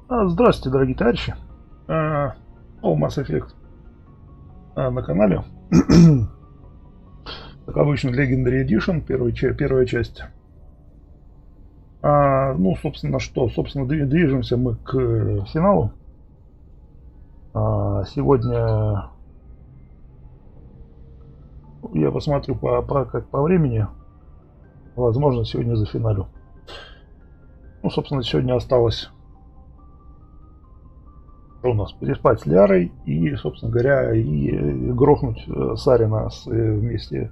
Здравствуйте, дорогие товарищи. Mass Effect на канале. Как обычно, Legendary Edition, первая часть. Ну, собственно, что? Собственно, движемся мы к финалу. Сегодня я посмотрю как по времени. Возможно, сегодня зафиналю. Ну, собственно, сегодня осталось у нас переспать с Лярой и, собственно говоря, и грохнуть Сарина вместе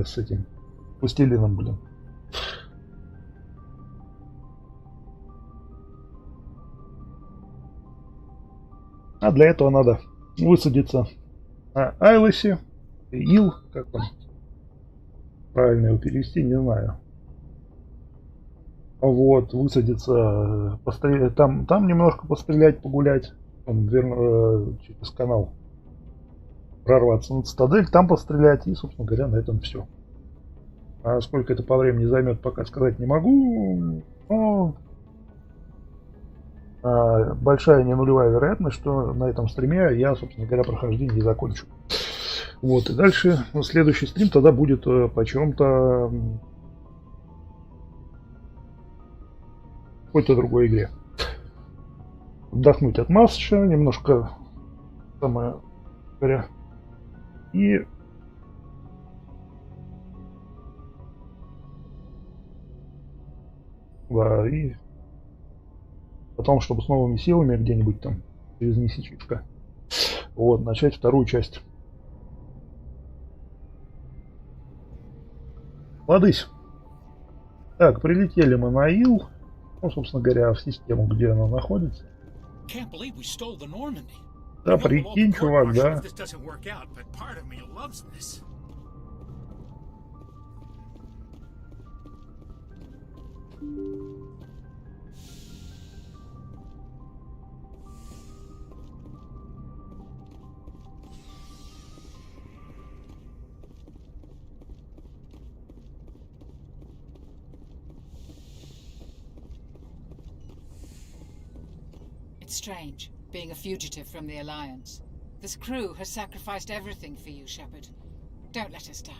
с этим пластилином, блин. А для этого надо высадиться на Айлосе, как там правильно его перевести, не знаю. Вот, высадиться, пострелять, там немножко пострелять, погулять, через канал прорваться на цитадель, там пострелять и, собственно говоря, на этом все. А сколько это по времени займет, пока сказать не могу, но большая не нулевая вероятность, что на этом стриме я, собственно говоря, прохождение не закончу. Вот, и дальше следующий стрим тогда будет по чем-то какой-то другой игре. Вдохнуть от массы, немножко самое говоря. И да, и потом, чтобы с новыми силами где-нибудь там через месячишко, вот, начать вторую часть. Ладысь. Так, прилетели мы на Ил. Ну, собственно говоря, в систему, где она находится. Да, прикинь, чувак, да. It's strange, being a fugitive from the Alliance. This crew has sacrificed everything for you, Shepard. Don't let us down.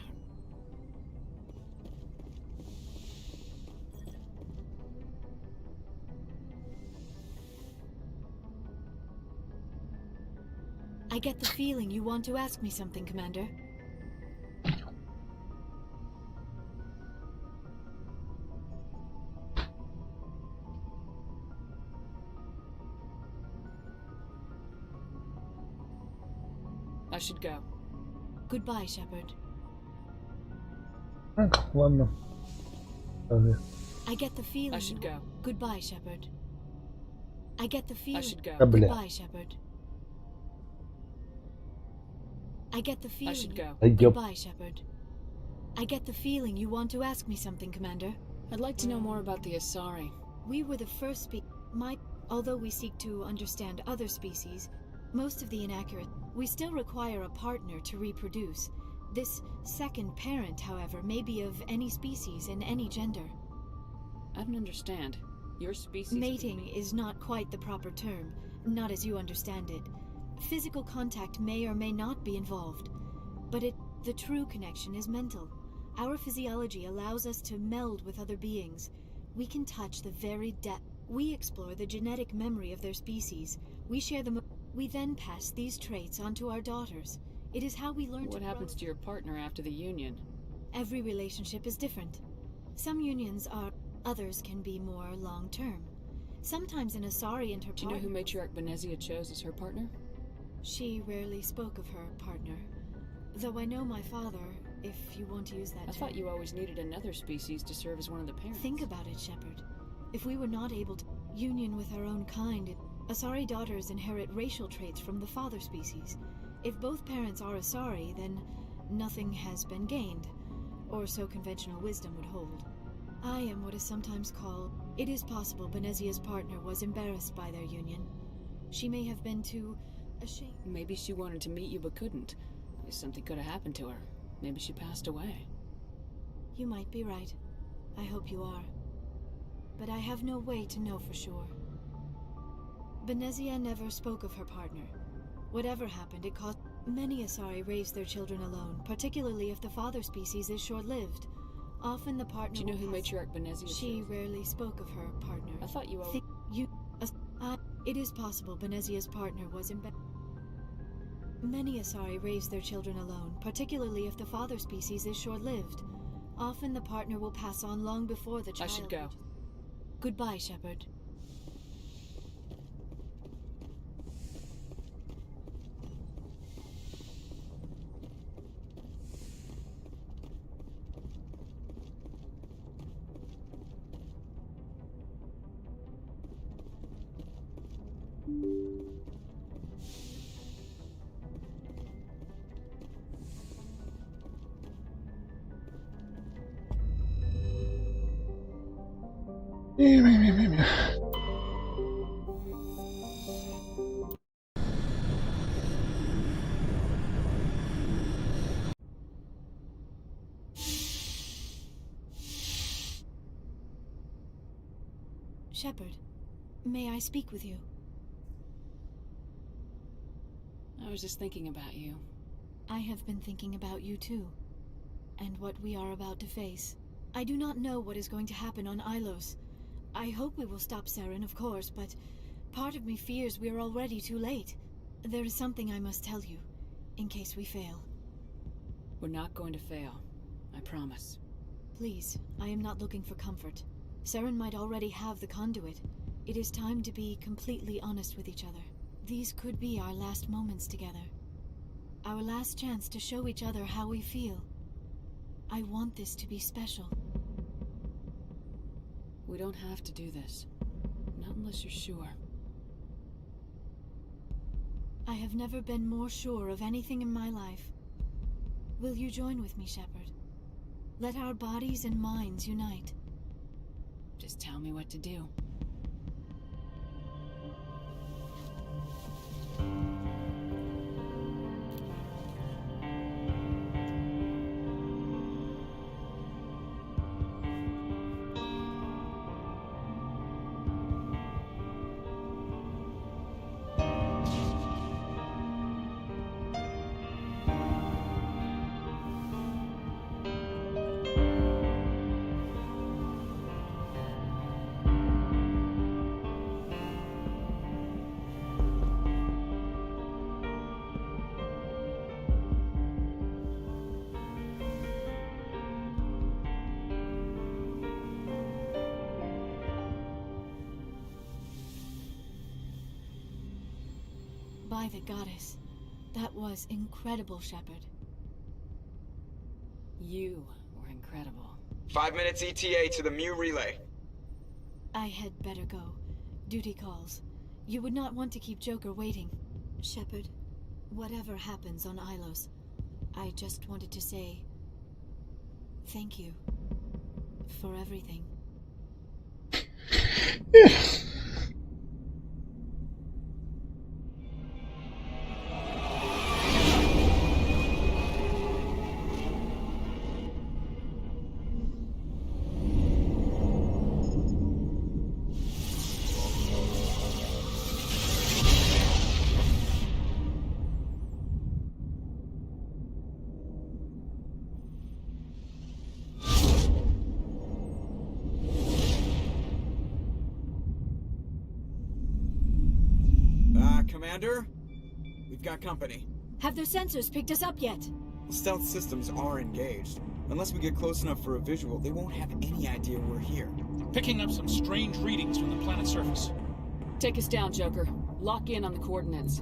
I get the feeling you want to ask me something, Commander. I should go. Goodbye, Shepard. Так, ладно. I get the feeling. I should go. Goodbye, Shepard. I get the feeling. I should go. Goodbye, Shepard. I get the feeling. I should go. Goodbye, Shepard. I get the feeling you want to ask me something, Commander. I'd like to know more about the Asari. We were the first although we seek to understand other species, most of the inaccurate, we still require a partner to reproduce. This second parent, however, may be of any species and any gender. I don't understand. Your species... Mating is not quite the proper term, not as you understand it. Physical contact may or may not be involved, but the true connection is mental. Our physiology allows us to meld with other beings. We can touch the very depth. We explore the genetic memory of their species. We share them. We then pass these traits on to our daughters. It is how we learn. What happens to your partner after the union? Every relationship is different. Some unions are, others can be more long-term. Sometimes an Asari and her Do you know who Matriarch Benezia chose as her partner? She rarely spoke of her partner. Though I know my father, if you want to use that term. I thought you always needed another species to serve as one of the parents. Think about it, Shepard. If we were not able to union with our own kind, Asari daughters inherit racial traits from the father species. If both parents are Asari, then nothing has been gained, or so conventional wisdom would hold. I am what is sometimes called... It is possible Benezia's partner was embarrassed by their union. She may have been too ashamed. Maybe she wanted to meet you but couldn't. Something could have happened to her. Maybe she passed away. You might be right. I hope you are. But I have no way to know for sure. Benezia never spoke of her partner. Whatever happened, it caused many Asari raise their children alone, particularly if the father species is short-lived. Often the partner. Do you know will who pass- matriarch Benezia She chose? rarely spoke of her partner. I thought you all... It is possible Benezia's partner was in bed. Many Asari raise their children alone, particularly if the father species is short-lived. Often the partner will pass on long before the child. I should go. Goodbye, Shepard. Shepard, may I speak with you? I was just thinking about you. I have been thinking about you too, and what we are about to face. I do not know what is going to happen on Ilos. I hope we will stop Saren, of course, but part of me fears we are already too late. There is something I must tell you, in case we fail. We're not going to fail. I promise. Please, I am not looking for comfort. Saren might already have the conduit. It is time to be completely honest with each other. These could be our last moments together. Our last chance to show each other how we feel. I want this to be special. We don't have to do this. Not unless you're sure. I have never been more sure of anything in my life. Will you join with me, Shepard? Let our bodies and minds unite. Just tell me what to do. By the goddess. That was incredible, Shepard. You were incredible. 5 minutes ETA to the Mu relay. I had better go. Duty calls. You would not want to keep Joker waiting. Shepard, whatever happens on Ilos, I just wanted to say thank you for everything. Commander? We've got company. Have their sensors picked us up yet? Stealth systems are engaged. Unless we get close enough for a visual, they won't have any idea we're here. Picking up some strange readings from the planet's surface. Take us down, Joker. Lock in on the coordinates.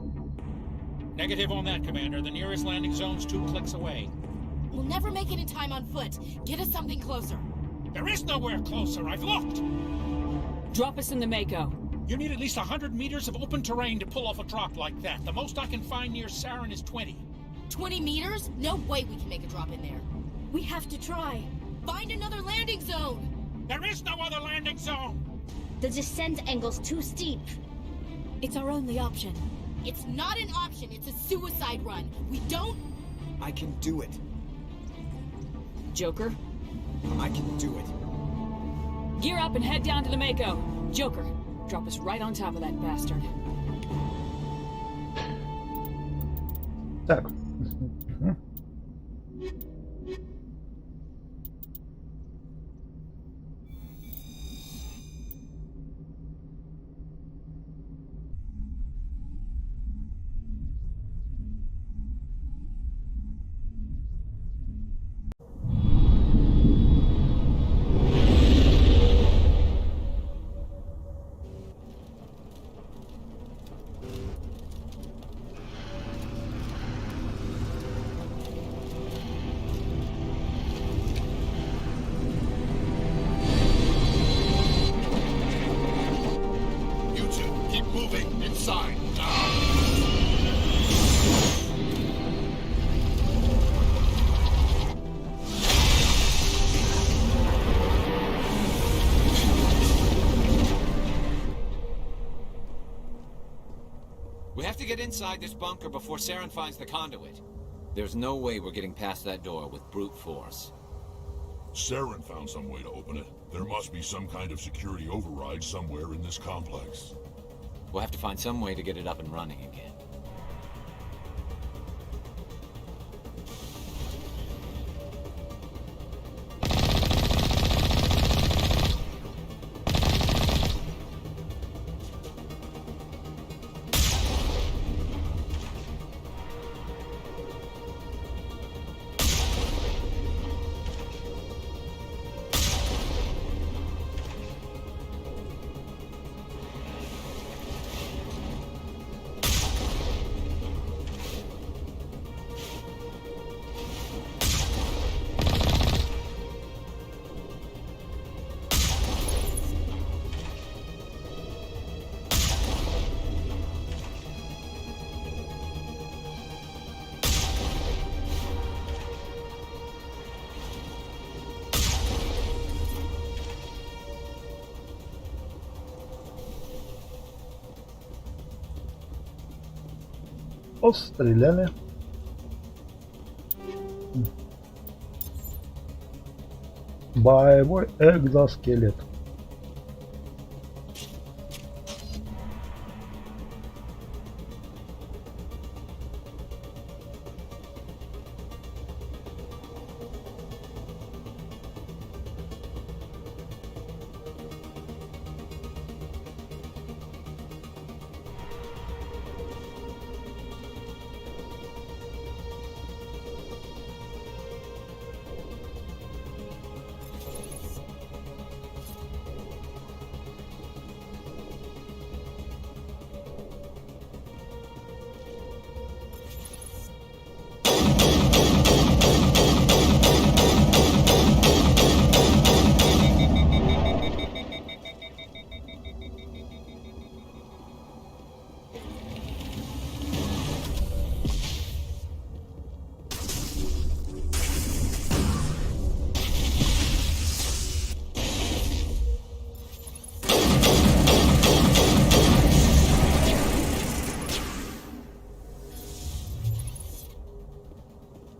Negative on that, Commander. The nearest landing zone's 2 clicks away. We'll never make it in time on foot. Get us something closer. There is nowhere closer. I've looked. Drop us in the Mako. You need at least 100 meters of open terrain to pull off a drop like that. The most I can find near Saren is 20. 20 meters? No way we can make a drop in there. We have to try. Find another landing zone! There is no other landing zone! The descent angle's too steep. It's our only option. It's not an option, it's a suicide run. We don't... I can do it. Joker, I can do it. gear up and head down to the Mako. Joker, Drop us right on top of that bastard. Так. You two, keep moving inside now. We have to get inside this bunker before Saren finds the conduit. There's no way we're getting past that door with brute force. Saren found some way to open it. There must be some kind of security override somewhere in this complex. We'll have to find some way to get it up and running again. Постреляли. Боевой экзоскелет.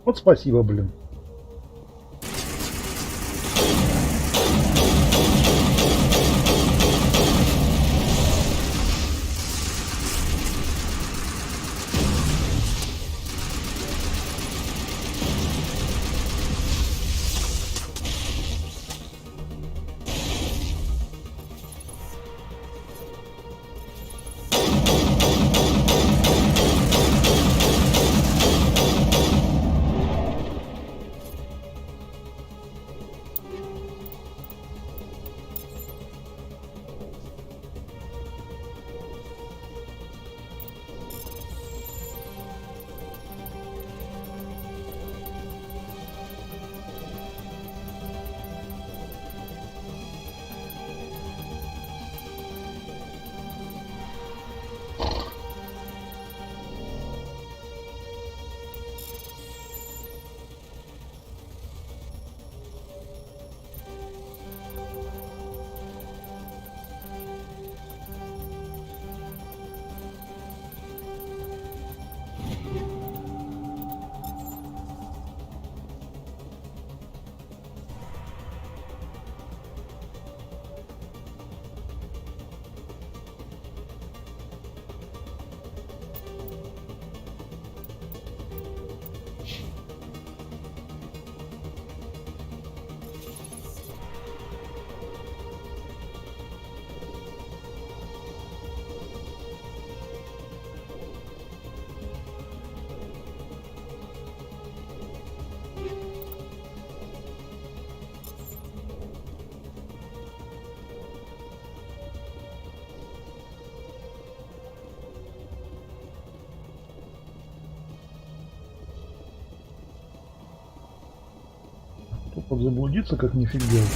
Вот спасибо, блин. чтобы заблудиться, как нифиг делать.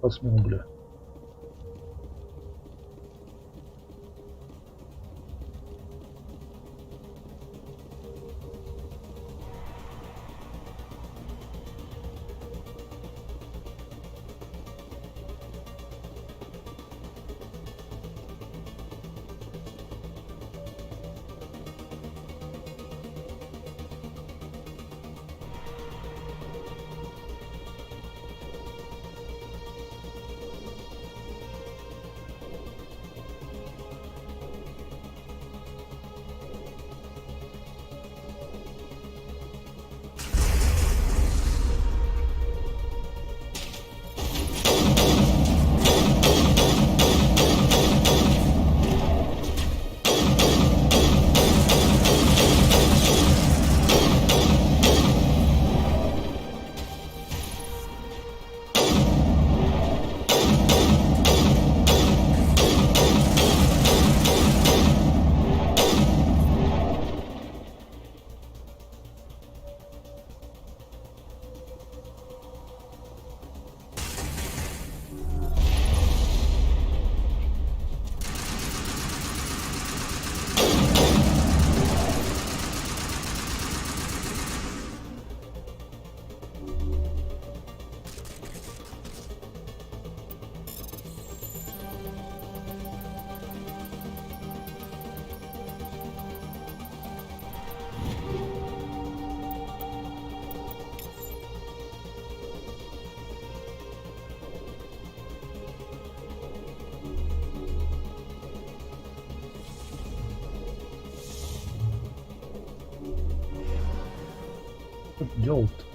Посмел, бля. Что делать-то?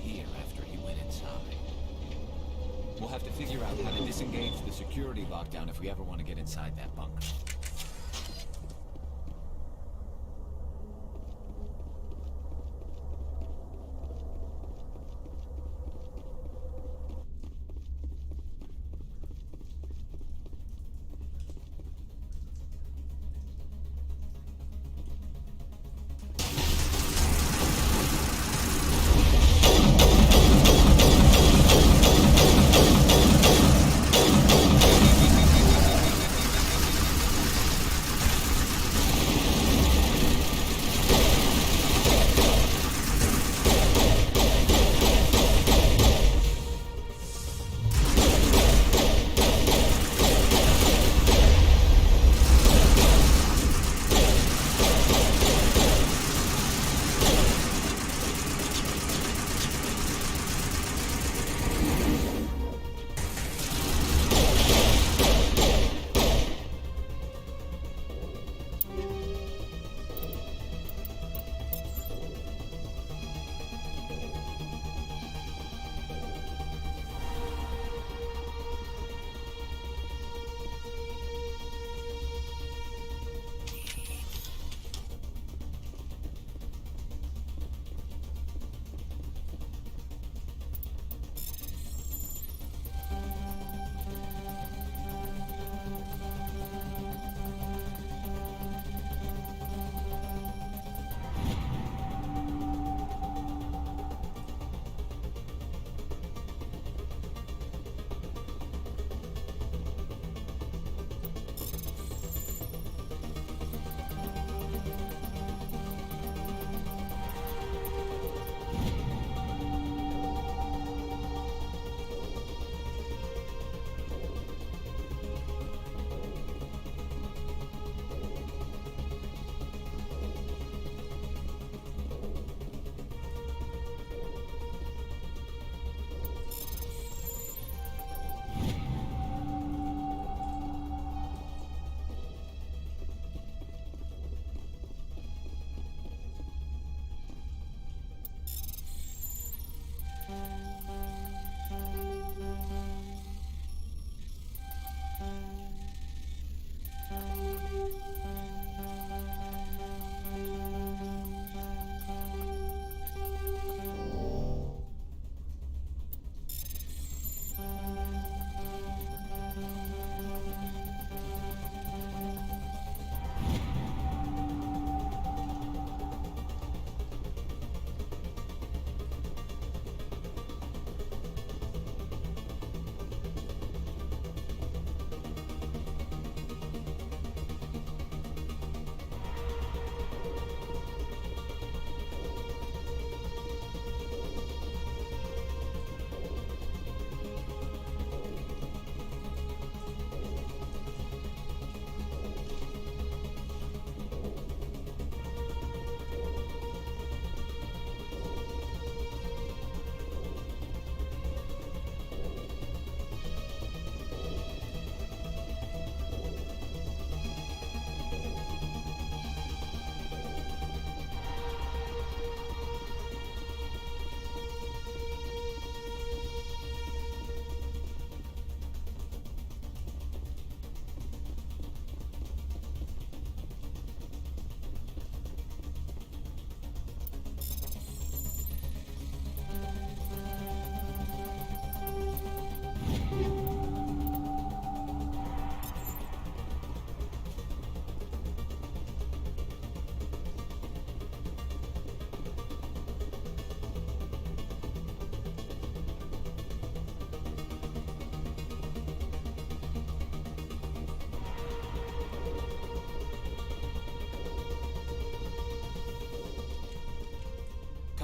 here after he went inside. We'll have to figure out how to disengage the security lockdown if we ever want to get inside that bunker.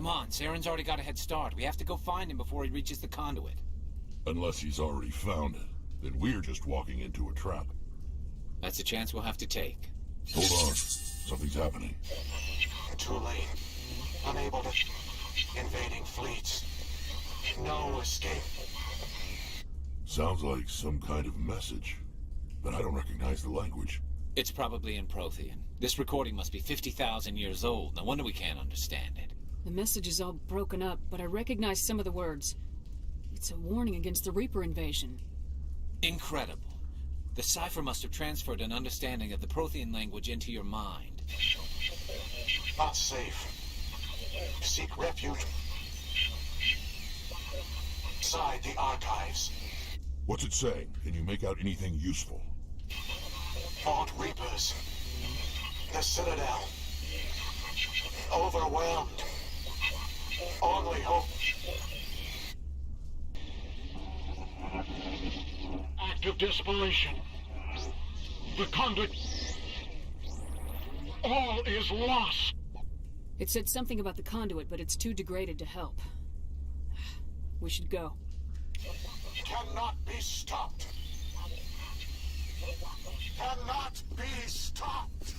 Come on, Saren's already got a head start. We have to go find him before he reaches the conduit. Unless he's already found it, then we're just walking into a trap. That's a chance we'll have to take. Hold on. Something's happening. Too late. Unable to... Invading fleets. No escape. Sounds like some kind of message, but I don't recognize the language. It's probably in Prothean. This recording must be 50,000 years old. No wonder we can't understand it. The message is all broken up, but I recognize some of the words. It's a warning against the Reaper invasion. Incredible. The cipher must have transferred an understanding of the Prothean language into your mind. Not safe. Seek refuge inside the archives. What's it saying? Can you make out anything useful? Fought Reapers. The Citadel. Overwhelmed. Only hope. Active desperation. The conduit. All is lost. It said something about the conduit, but it's too degraded to help. We should go. Cannot be stopped. Cannot be stopped.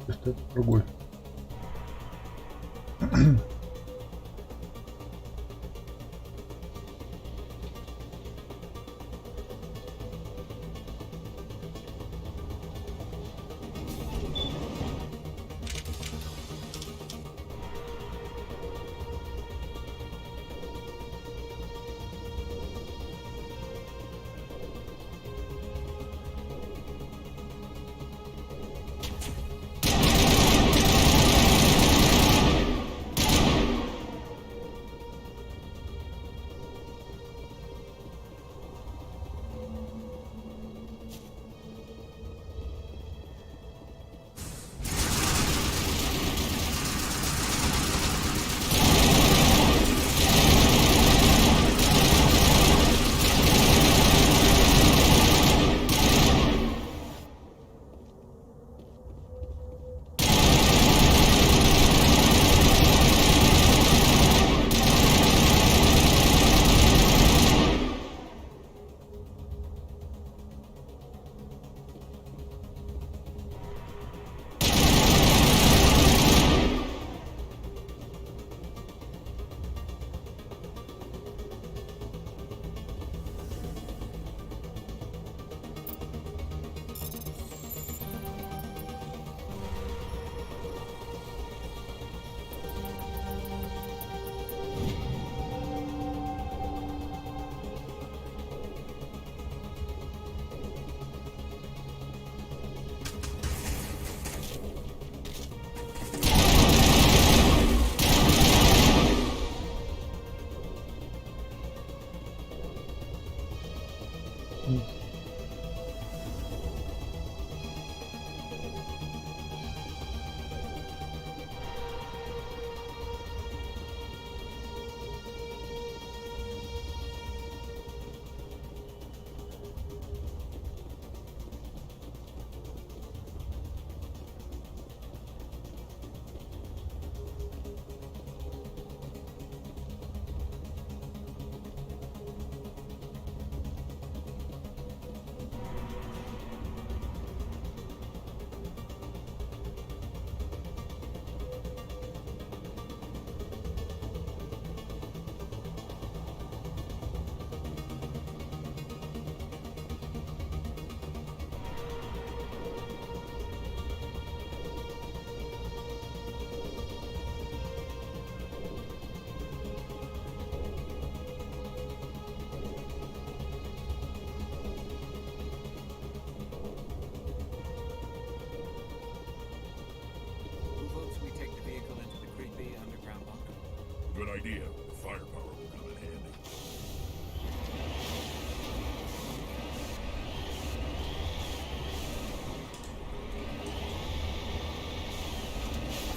То есть это другой.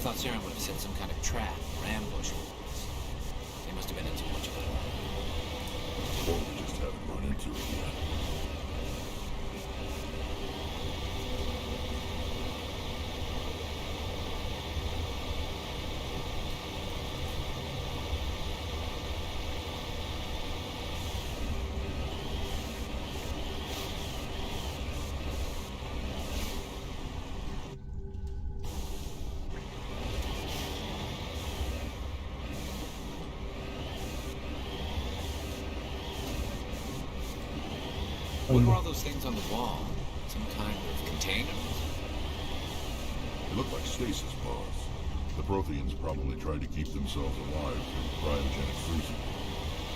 thought Saren would have set some kind of trap or ambush for us. They must have been into much of it. Or we just haven't run into it yet. What were all those things on the wall? Some kind of container? They look like stasis pods. The Protheans probably tried to keep themselves alive through cryogenic freezing.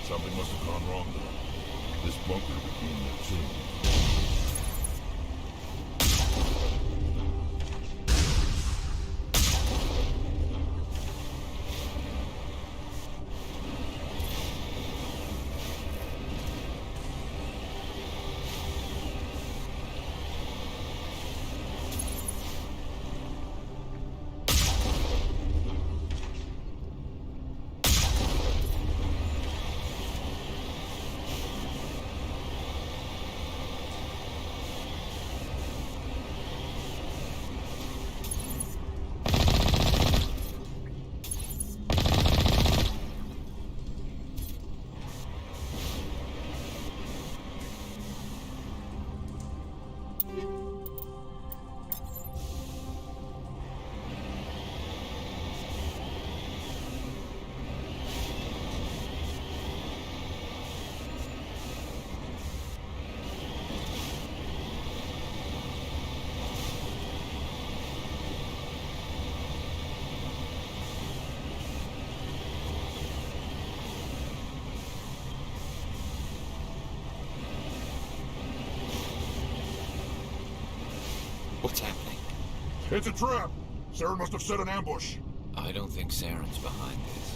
Something must have gone wrong though. This bunker became their tomb. What's happening? It's a trap! Saren must have set an ambush. I don't think Saren's behind this.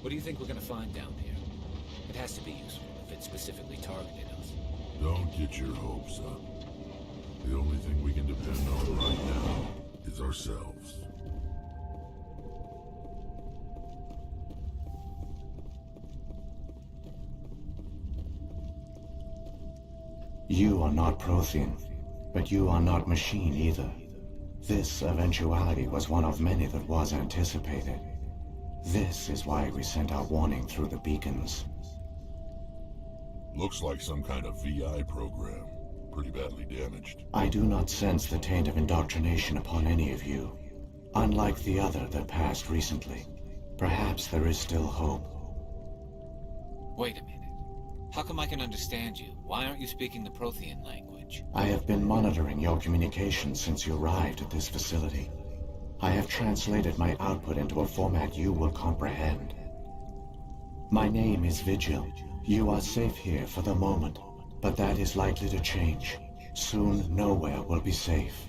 What do you think we're gonna find down here? It has to be useful if it specifically targeted us. Don't get your hopes up. The only thing we can depend on right now is ourselves. You are not Prothean, but you are not machine either. This eventuality was one of many that was anticipated. This is why we sent our warning through the beacons. Looks like some kind of VI program. Pretty badly damaged. I do not sense the taint of indoctrination upon any of you. Unlike the other that passed recently. Perhaps there is still hope. Wait a minute. How come I can understand you? Why aren't you speaking the Prothean language? I have been monitoring your communications since you arrived at this facility. I have translated my output into a format you will comprehend. My name is Vigil. You are safe here for the moment, but that is likely to change. Soon, nowhere will be safe.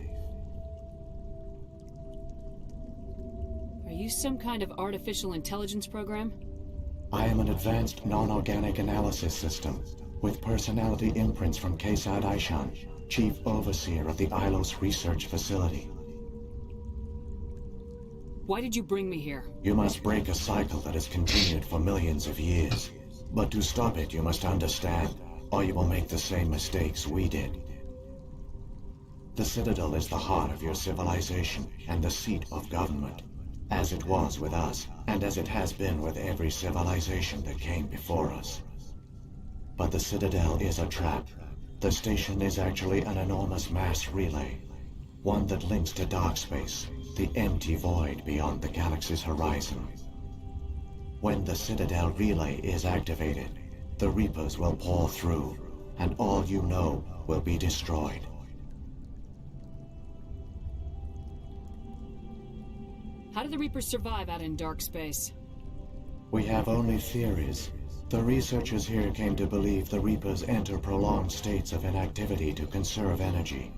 Are you some kind of artificial intelligence program? I am an advanced non-organic analysis system, with personality imprints from Kesad Aishan, Chief Overseer of the Ilos Research Facility. Why did you bring me here? You must break a cycle that has continued for millions of years. But to stop it, you must understand, or you will make the same mistakes we did. The Citadel is the heart of your civilization and the seat of government, as it was with us, and as it has been with every civilization that came before us. But the Citadel is a trap. The station is actually an enormous mass relay, one that links to dark space, the empty void beyond the galaxy's horizon. When the Citadel relay is activated, the Reapers will pour through, and all you know will be destroyed. How do the Reapers survive out in dark space? We have only theories. The researchers here came to believe the Reapers enter prolonged states of inactivity to conserve energy.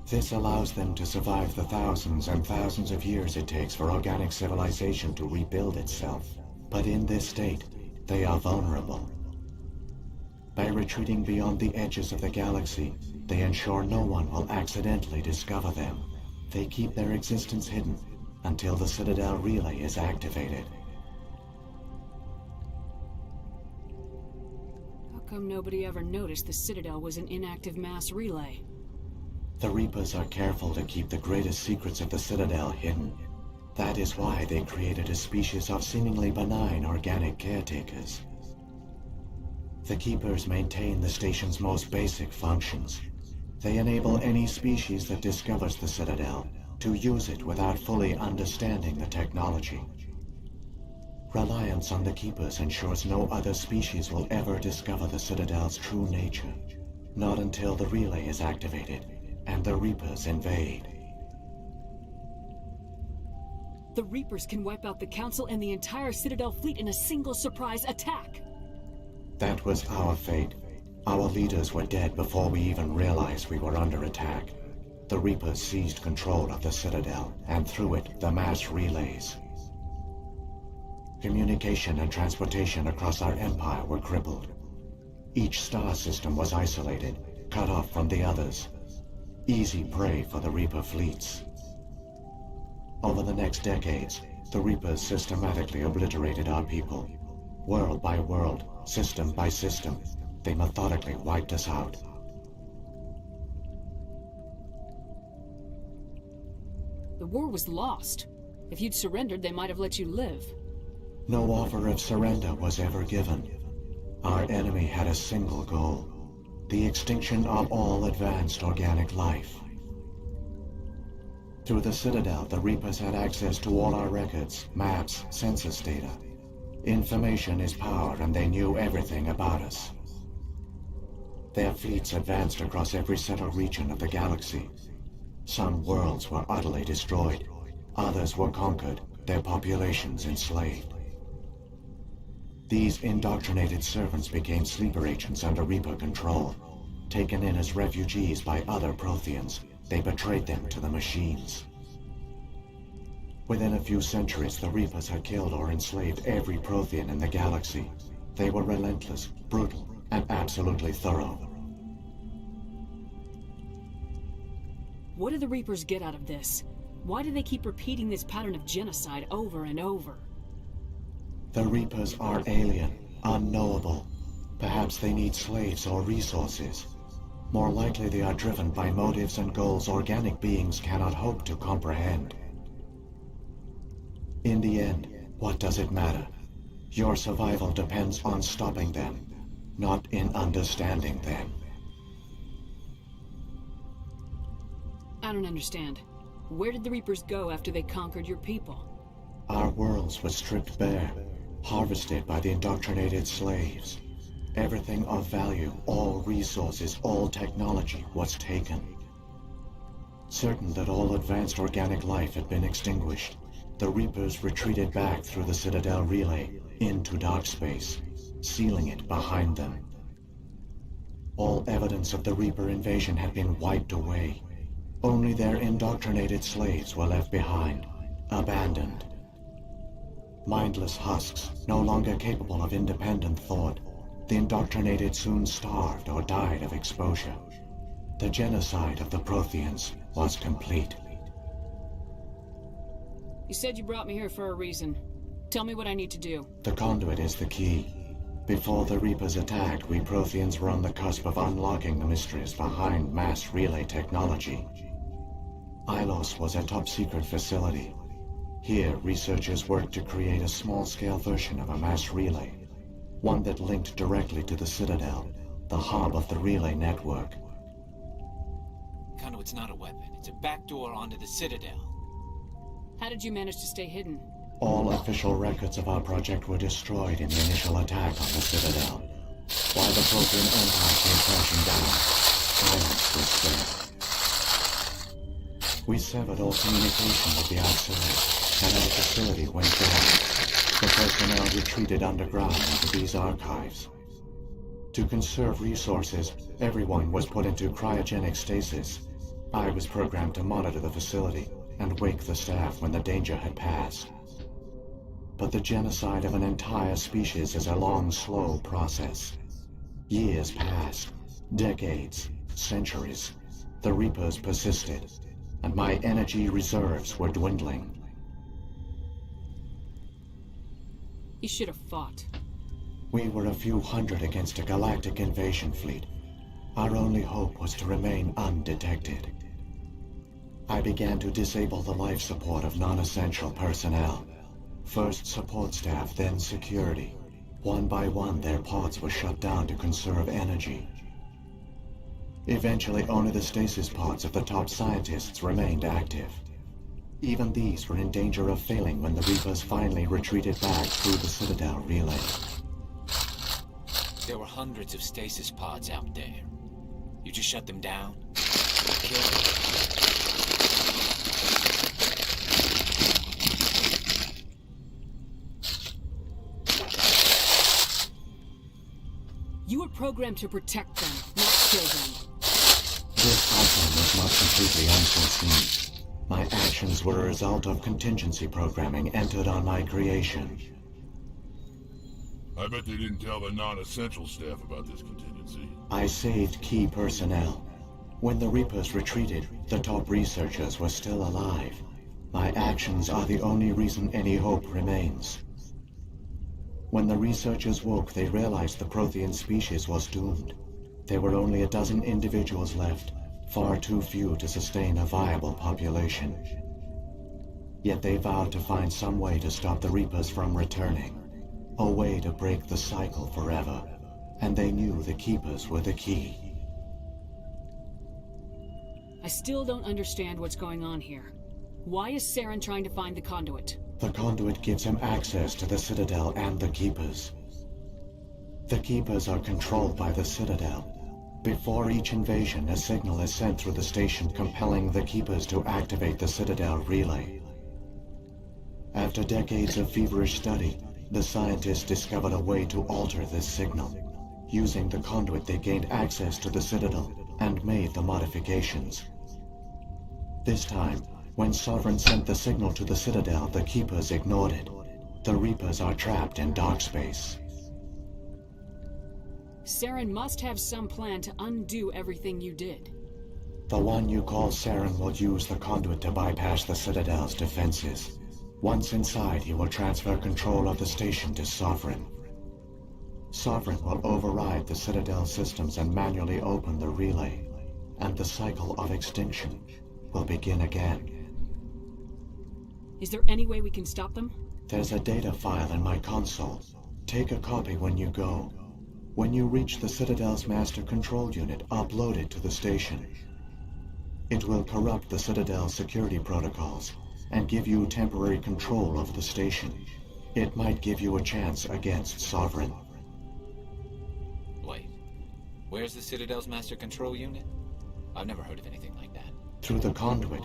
This allows them to survive the thousands and thousands of years it takes for organic civilization to rebuild itself. But in this state, they are vulnerable. By retreating beyond the edges of the galaxy, they ensure no one will accidentally discover them. They keep their existence hidden until the Citadel relay is activated. How come nobody ever noticed the Citadel was an inactive mass relay? The Reapers are careful to keep the greatest secrets of the Citadel hidden. That is why they created a species of seemingly benign organic caretakers. The Keepers maintain the station's most basic functions. They enable any species that discovers the Citadel to use it without fully understanding the technology. Reliance on the Keepers ensures no other species will ever discover the Citadel's true nature. Not until the relay is activated and the Reapers invade. The Reapers can wipe out the Council and the entire Citadel fleet in a single surprise attack. That was our fate. Our leaders were dead before we even realized we were under attack. The Reapers seized control of the Citadel, and through it, the mass relays. Communication and transportation across our empire were crippled. Each star system was isolated, cut off from the others. Easy prey for the Reaper fleets. Over the next decades, the Reapers systematically obliterated our people. World by world, system by system, they methodically wiped us out. The war was lost. If you'd surrendered, they might have let you live. No offer of surrender was ever given. Our enemy had a single goal: the extinction of all advanced organic life. Through the Citadel, the Reapers had access to all our records, maps, census data. Information is power, and they knew everything about us. Their fleets advanced across every central region of the galaxy. Some worlds were utterly destroyed. Others were conquered, their populations enslaved. These indoctrinated servants became sleeper agents under Reaper control. Taken in as refugees by other Protheans, they betrayed them to the machines. Within a few centuries, the Reapers had killed or enslaved every Prothean in the galaxy. They were relentless, brutal, and absolutely thorough. What do the Reapers get out of this? Why do they keep repeating this pattern of genocide over and over? The Reapers are alien, unknowable. Perhaps they need slaves or resources. More likely they are driven by motives and goals organic beings cannot hope to comprehend. In the end, what does it matter? Your survival depends on stopping them, not in understanding them. I don't understand. Where did the Reapers go after they conquered your people? Our worlds were stripped bare, harvested by the indoctrinated slaves. Everything of value, all resources, all technology was taken. Certain that all advanced organic life had been extinguished, the Reapers retreated back through the Citadel relay into dark space, sealing it behind them. All evidence of the Reaper invasion had been wiped away. Only their indoctrinated slaves were left behind, abandoned. Mindless husks, no longer capable of independent thought, the indoctrinated soon starved or died of exposure. The genocide of the Protheans was complete. You said you brought me here for a reason. Tell me what I need to do. The conduit is the key. Before the Reapers attacked, we Protheans were on the cusp of unlocking the mysteries behind mass relay technology. Ilos was a top-secret facility. Here, researchers worked to create a small-scale version of a mass relay, one that linked directly to the Citadel, the hub of the relay network. Conduit's not a weapon. It's a backdoor onto the Citadel. How did you manage to stay hidden? All official records of our project were destroyed in the initial attack on the Citadel. While the Prothean Empire came crashing down, silence was spared. We severed all communication with the outside, and our facility went down. the personnel retreated underground into these archives. To conserve resources, everyone was put into cryogenic stasis. I was programmed to monitor the facility and wake the staff when the danger had passed. But the genocide of an entire species is a long, slow process. Years passed, decades, centuries. The Reapers persisted, and my energy reserves were dwindling. You should have fought. We were a few hundred against a galactic invasion fleet. Our only hope was to remain undetected. I began to disable the life support of non-essential personnel. First support staff, then security. One by one, their pods were shut down to conserve energy. Eventually, only the stasis pods of the top scientists remained active. Even these were in danger of failing when the Reapers finally retreated back through the Citadel relay. There were hundreds of stasis pods out there. You just shut them down? Killed them? You were programmed to protect them, not kill them. This outcome was not completely unforeseen. My actions were a result of contingency programming entered on my creation. I bet they didn't tell the non-essential staff about this contingency. I saved key personnel. When the Reapers retreated, the top researchers were still alive. My actions are the only reason any hope remains. When the researchers woke, they realized the Prothean species was doomed. There were only a dozen individuals left, far too few to sustain a viable population. Yet they vowed to find some way to stop the Reapers from returning. A way to break the cycle forever. And they knew the Keepers were the key. I still don't understand what's going on here. Why is Saren trying to find the conduit? The conduit gives him access to the Citadel and the Keepers. The Keepers are controlled by the Citadel. Before each invasion, a signal is sent through the station compelling the Keepers to activate the Citadel relay. After decades of feverish study, the scientists discovered a way to alter this signal. Using the conduit, they gained access to the Citadel and made the modifications. This time, when Sovereign sent the signal to the Citadel, the Keepers ignored it. The Reapers are trapped in dark space. Saren must have some plan to undo everything you did. The one you call Saren will use the conduit to bypass the Citadel's defenses. Once inside, he will transfer control of the station to Sovereign. Sovereign will override the Citadel systems and manually open the relay, and the cycle of extinction will begin again. Is there any way we can stop them? There's a data file in my console. Take a copy when you go. When you reach the Citadel's master control unit, upload it to the station. It will corrupt the Citadel's security protocols and give you temporary control of the station. It might give you a chance against Sovereign. Wait, where's the Citadel's master control unit? I've never heard of anything like that. Through the conduit.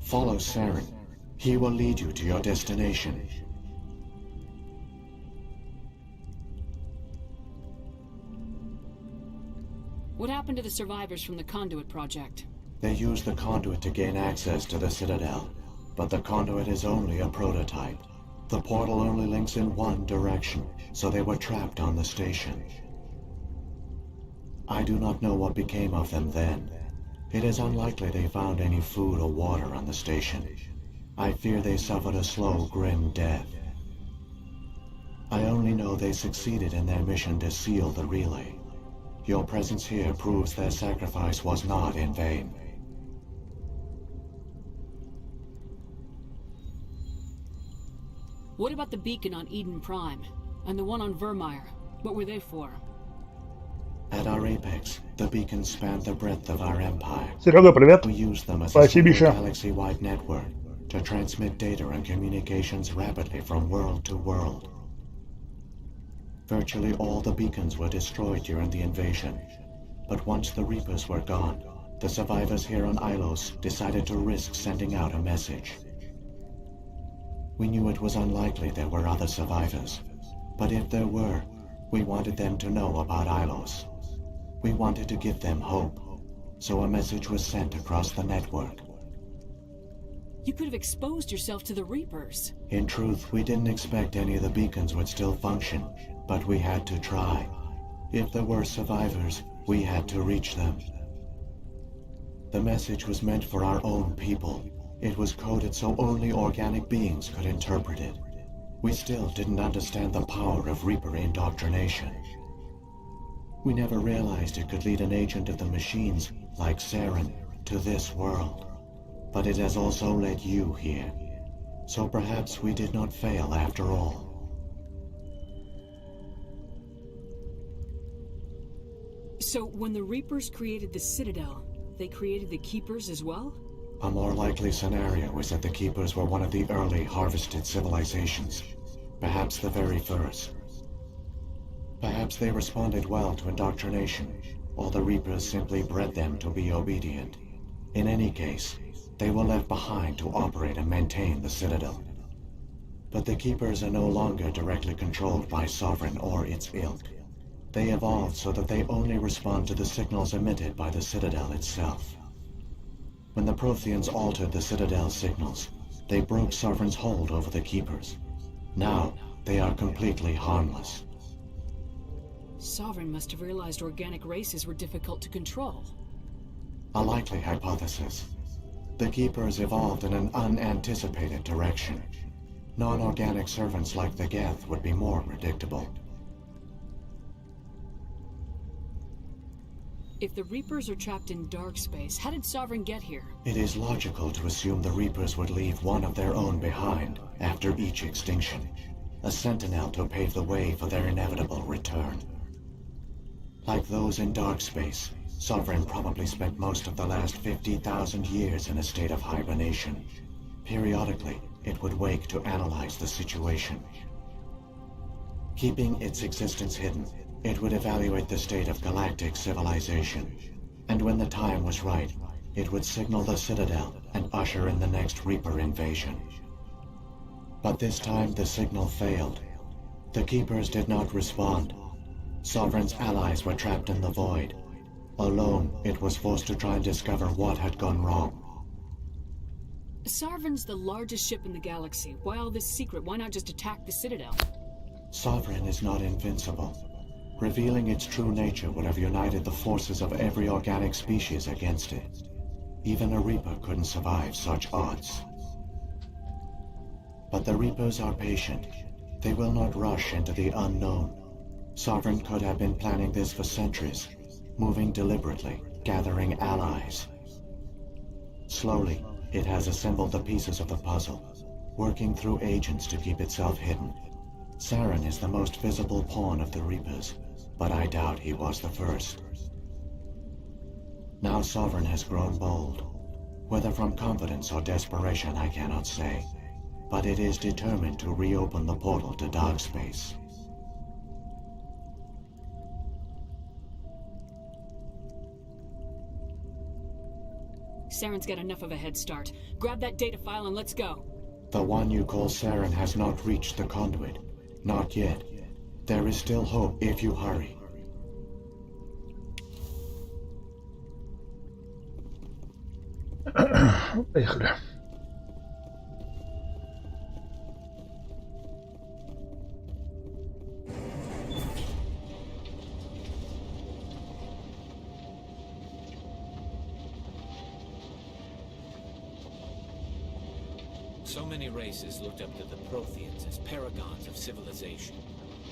Follow Saren. He will lead you to your destination. What happened to the survivors from the Conduit project? They used the conduit to gain access to the Citadel, but the conduit is only a prototype. The portal only links in one direction, so they were trapped on the station. I do not know what became of them then. It is unlikely they found any food or water on the station. I fear they suffered a slow, grim death. I only know they succeeded in their mission to seal the relay. Your presence here proves their sacrifice was not in vain. What about the beacon on Eden Prime? And the one on Vermeer? What were they for? At our apex, the beacons spanned the breadth of our empire. Серега, привет. We used them as a Спасибище. galaxy-wide network to transmit data and communications rapidly from world to world. Virtually all the beacons were destroyed during the invasion, but once the Reapers were gone, the survivors here on Ilos decided to risk sending out a message. We knew it was unlikely there were other survivors. But if there were, we wanted them to know about Ilos. We wanted to give them hope. So a message was sent across the network. You could have exposed yourself to the Reapers. In truth, we didn't expect any of the beacons would still function, but we had to try. If there were survivors, we had to reach them. The message was meant for our own people. It was coded so only organic beings could interpret it. We still didn't understand the power of Reaper indoctrination. We never realized it could lead an agent of the machines, like Saren, to this world. But it has also led you here. So perhaps we did not fail after all. So when the Reapers created the Citadel, they created the Keepers as well? A more likely scenario is that the Keepers were one of the early harvested civilizations. Perhaps the very first. Perhaps they responded well to indoctrination, or the Reapers simply bred them to be obedient. In any case, they were left behind to operate and maintain the Citadel. But the Keepers are no longer directly controlled by Sovereign or its ilk. They evolved so that they only respond to the signals emitted by the Citadel itself. When the Protheans altered the Citadel's signals, they broke Sovereign's hold over the Keepers. Now, they are completely harmless. Sovereign must have realized organic races were difficult to control. A likely hypothesis. The Keepers evolved in an unanticipated direction. Non-organic servants like the Geth would be more predictable. If the Reapers are trapped in dark space, how did Sovereign get here? It is logical to assume the Reapers would leave one of their own behind after each extinction. A sentinel to pave the way for their inevitable return. Like those in dark space, Sovereign probably spent most of the last 50,000 years in a state of hibernation. Periodically, it would wake to analyze the situation. Keeping its existence hidden, it would evaluate the state of galactic civilization. And when the time was right, it would signal the Citadel and usher in the next Reaper invasion. But this time the signal failed. The Keepers did not respond. Sovereign's allies were trapped in the void. Alone, it was forced to try and discover what had gone wrong. Sovereign's the largest ship in the galaxy. Why all this secret? Why not just attack the Citadel? Sovereign is not invincible. Revealing its true nature would have united the forces of every organic species against it. Even a Reaper couldn't survive such odds. But the Reapers are patient. They will not rush into the unknown. Sovereign could have been planning this for centuries, moving deliberately, gathering allies. Slowly, it has assembled the pieces of the puzzle, working through agents to keep itself hidden. Saren is the most visible pawn of the Reapers, but I doubt he was the first. Now Sovereign has grown bold. Whether from confidence or desperation, I cannot say. But it is determined to reopen the portal to dark space. Saren's got enough of a head start. Grab that data file and let's go. The one you call Saren has not reached the conduit. Not yet. There is still hope if you hurry. Поехали. So many races looked up to the Protheans as paragons of civilization.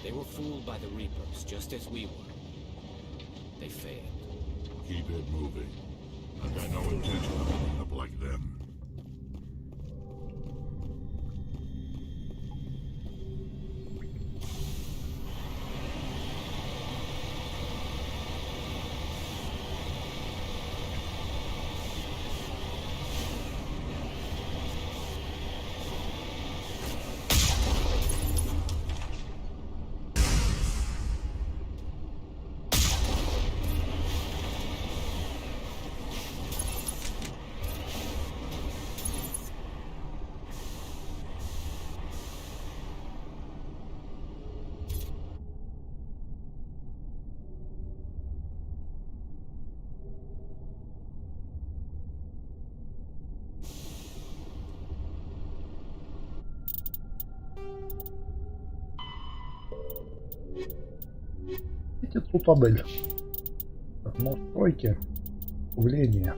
They were fooled by the Reapers, just as we were. They failed. Keep it moving. I've got no intention of ending up like them. Эти цитадель. Настройки. Управление.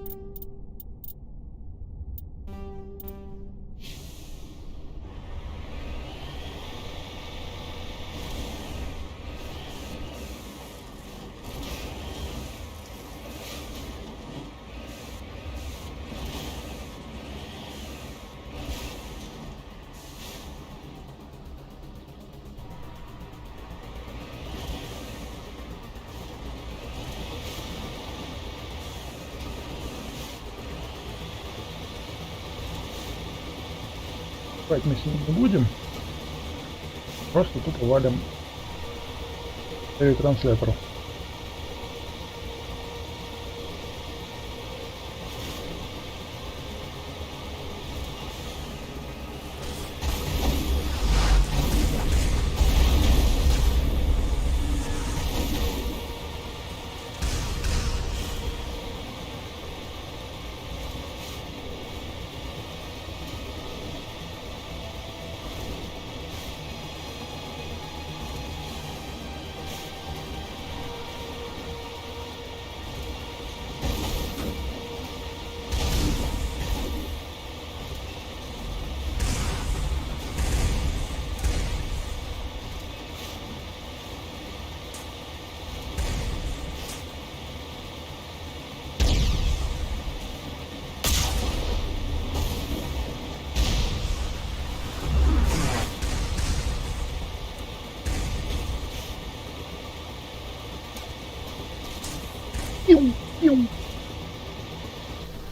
Мы с ним не будем, просто тут валим трансляторов.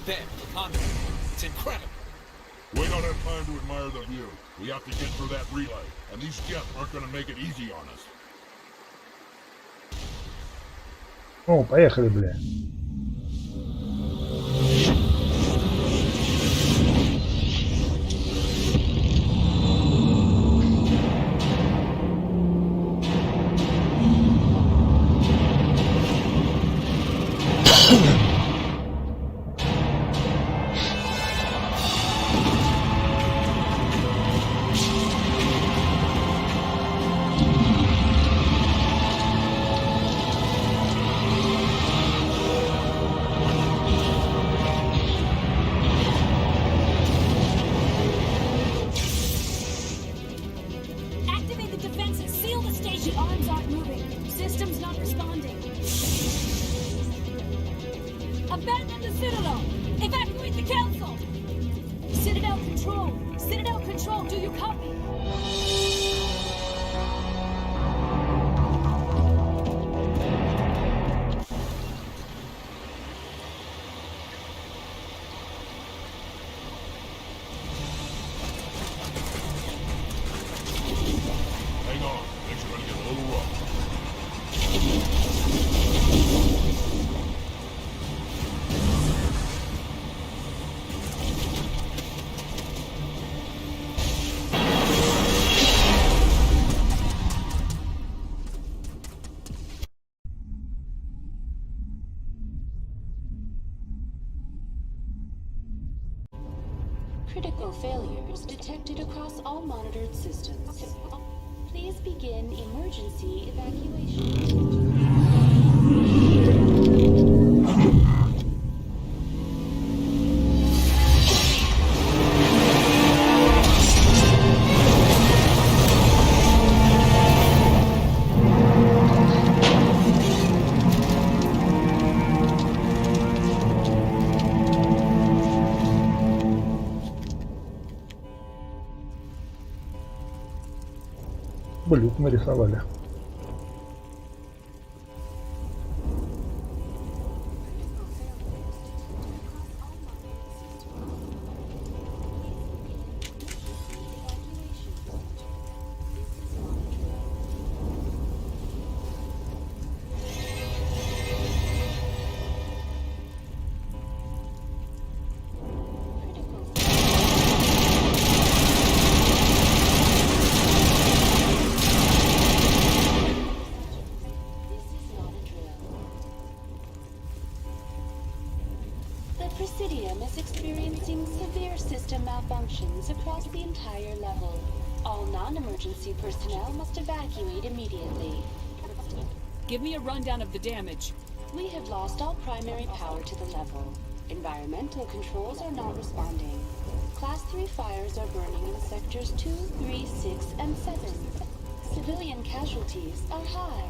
There, conduit. It's incredible. We don't have time to admire the view. We have to get through that relay, and these jets aren't going to make it easy on us. О, поехали, бля. Abandon the Citadel! Evacuate the Council! Citadel Control! Citadel Control, do you copy? Hang on, things are going to get a little rough. Critical failures detected across all monitored systems. Please begin emergency evacuation. Блюд нарисовали. Presidium is experiencing severe system malfunctions across the entire level. All non-emergency personnel must evacuate immediately. Give me a rundown of the damage. We have lost all primary power to the level. Environmental controls are not responding. Class 3 fires are burning in sectors 2, 3, 6, and 7. Civilian casualties are high.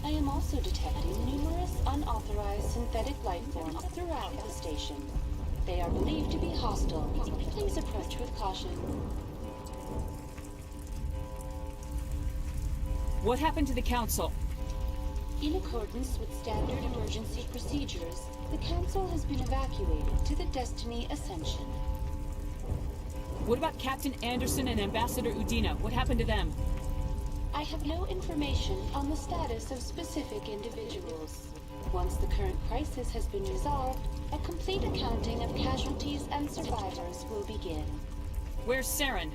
I am also detecting numerous unauthorized synthetic life forms throughout the station. They are believed to be hostile. Please approach with caution. What happened to the council? In accordance with standard emergency procedures, the council has been evacuated to the Destiny Ascension. What about Captain Anderson and Ambassador Udina? What happened to them? I have no information on the status of specific individuals. Once the current crisis has been resolved, a complete accounting of casualties and survivors will begin. Where's Saren?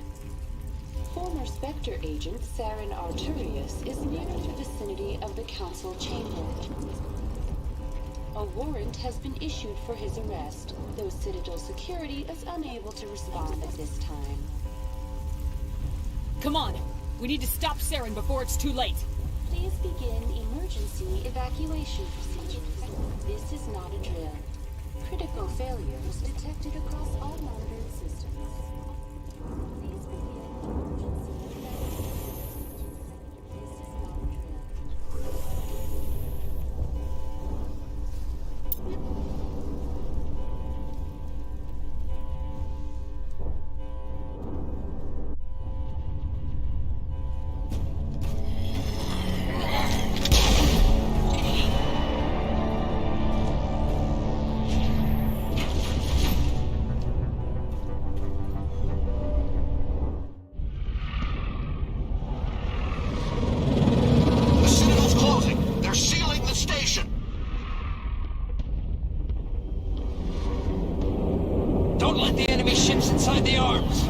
Former Spectre agent Saren Arturius is near the vicinity of the council chamber. A warrant has been issued for his arrest, though Citadel security is unable to respond at this time. Come on! We need to stop Saren before it's too late! Please begin emergency evacuation procedures. This is not a drill. Critical failures detected across all monitored systems. Please begin emergency evacuation. This is not a drill. Inside the arms!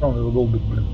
Он его долбит, блин.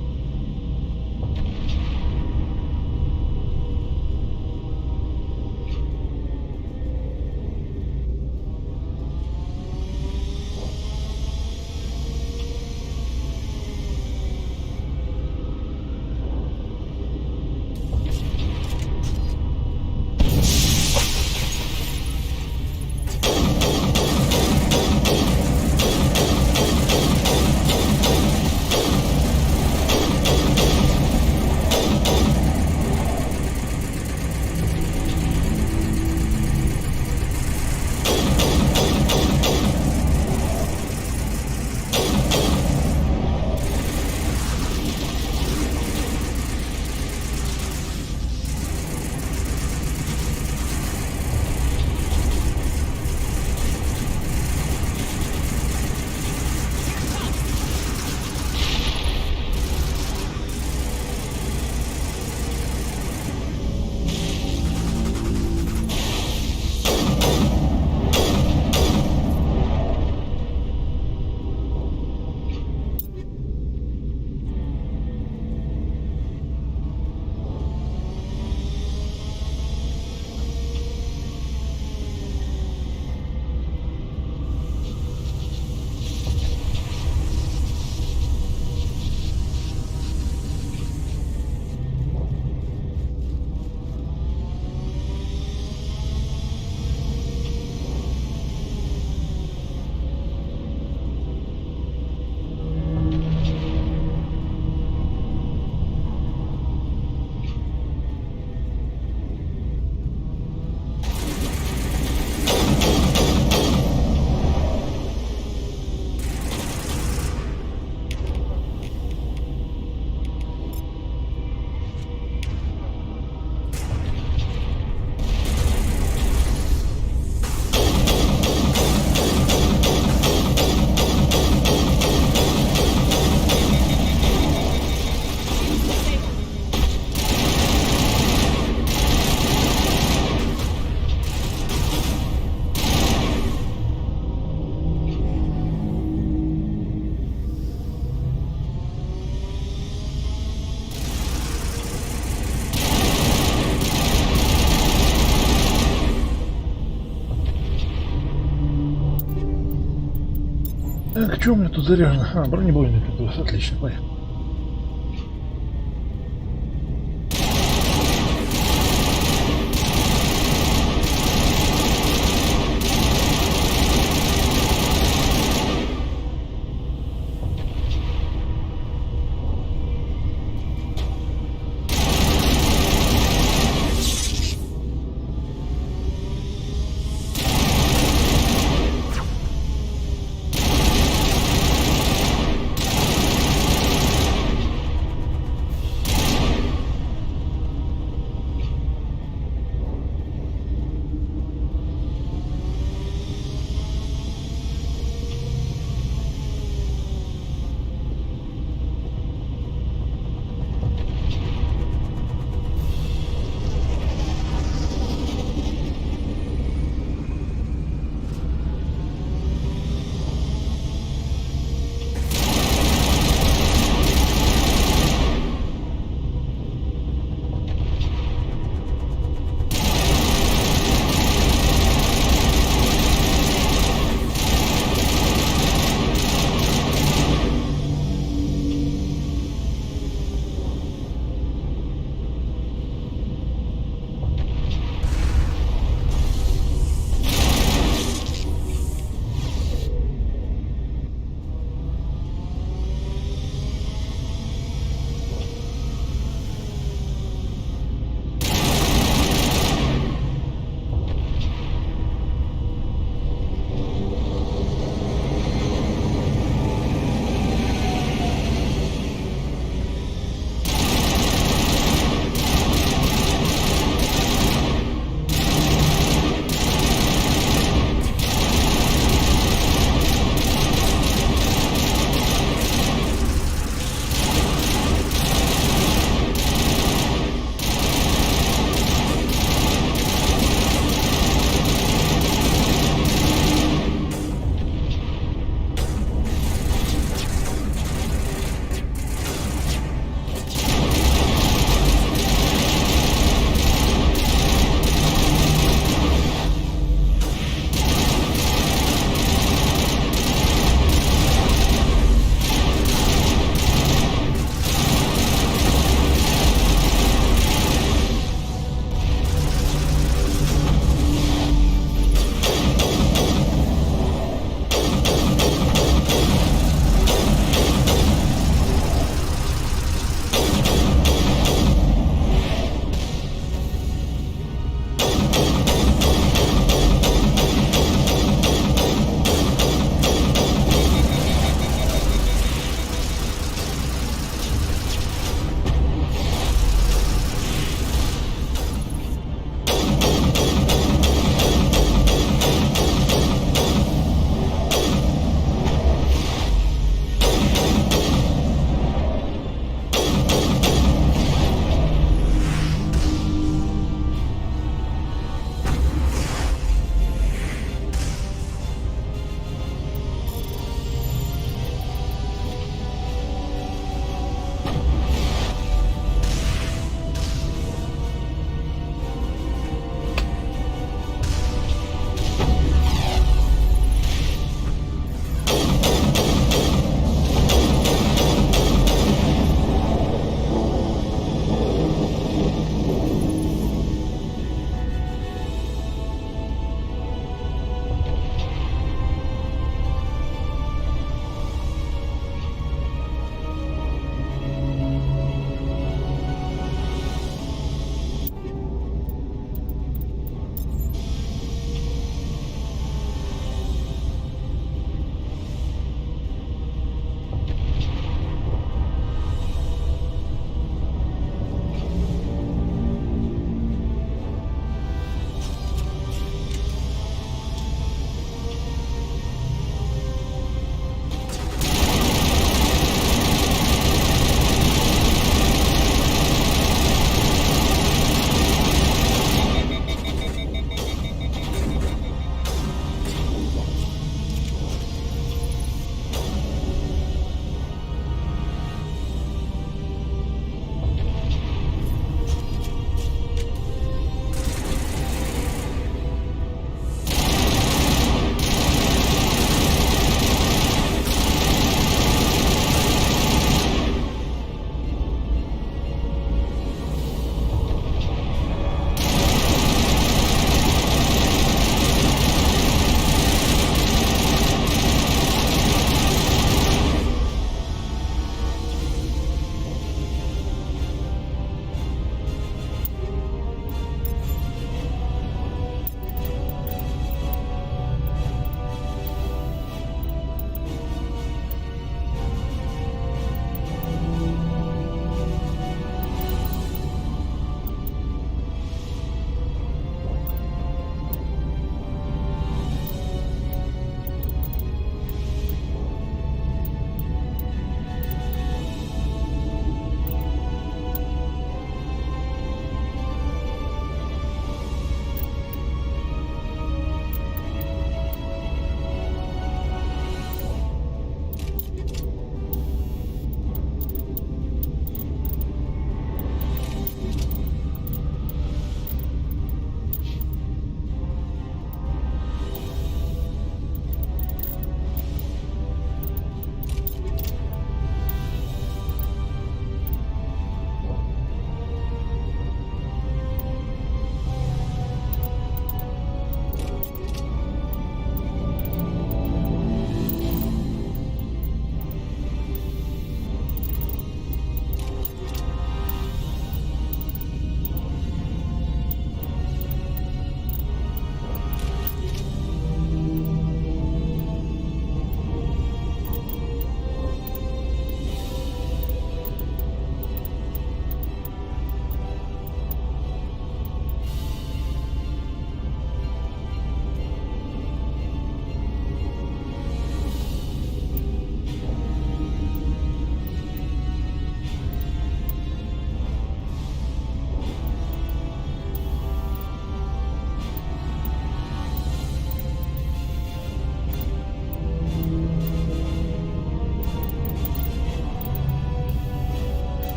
Так, что у меня тут заряжено? А, бронебойный какой. Отлично, поехали.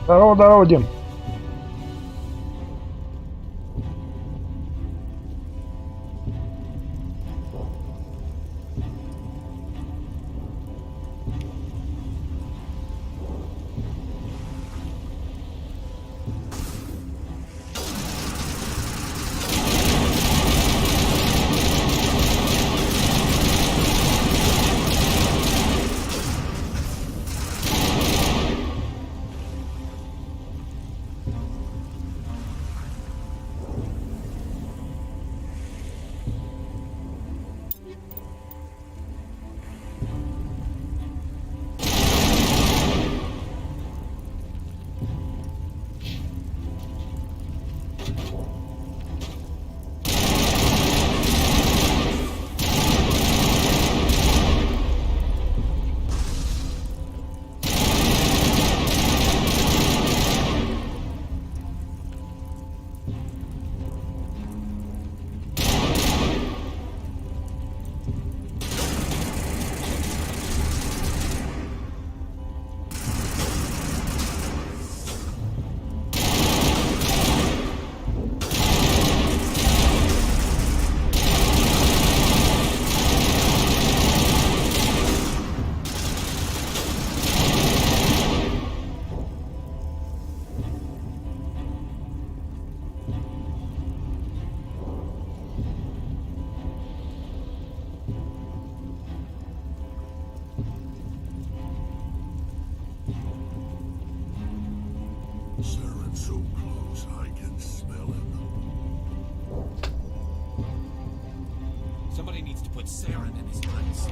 Здорово, здорово, Дим. Saren's so close, I can smell him. Somebody needs to put Saren in his place.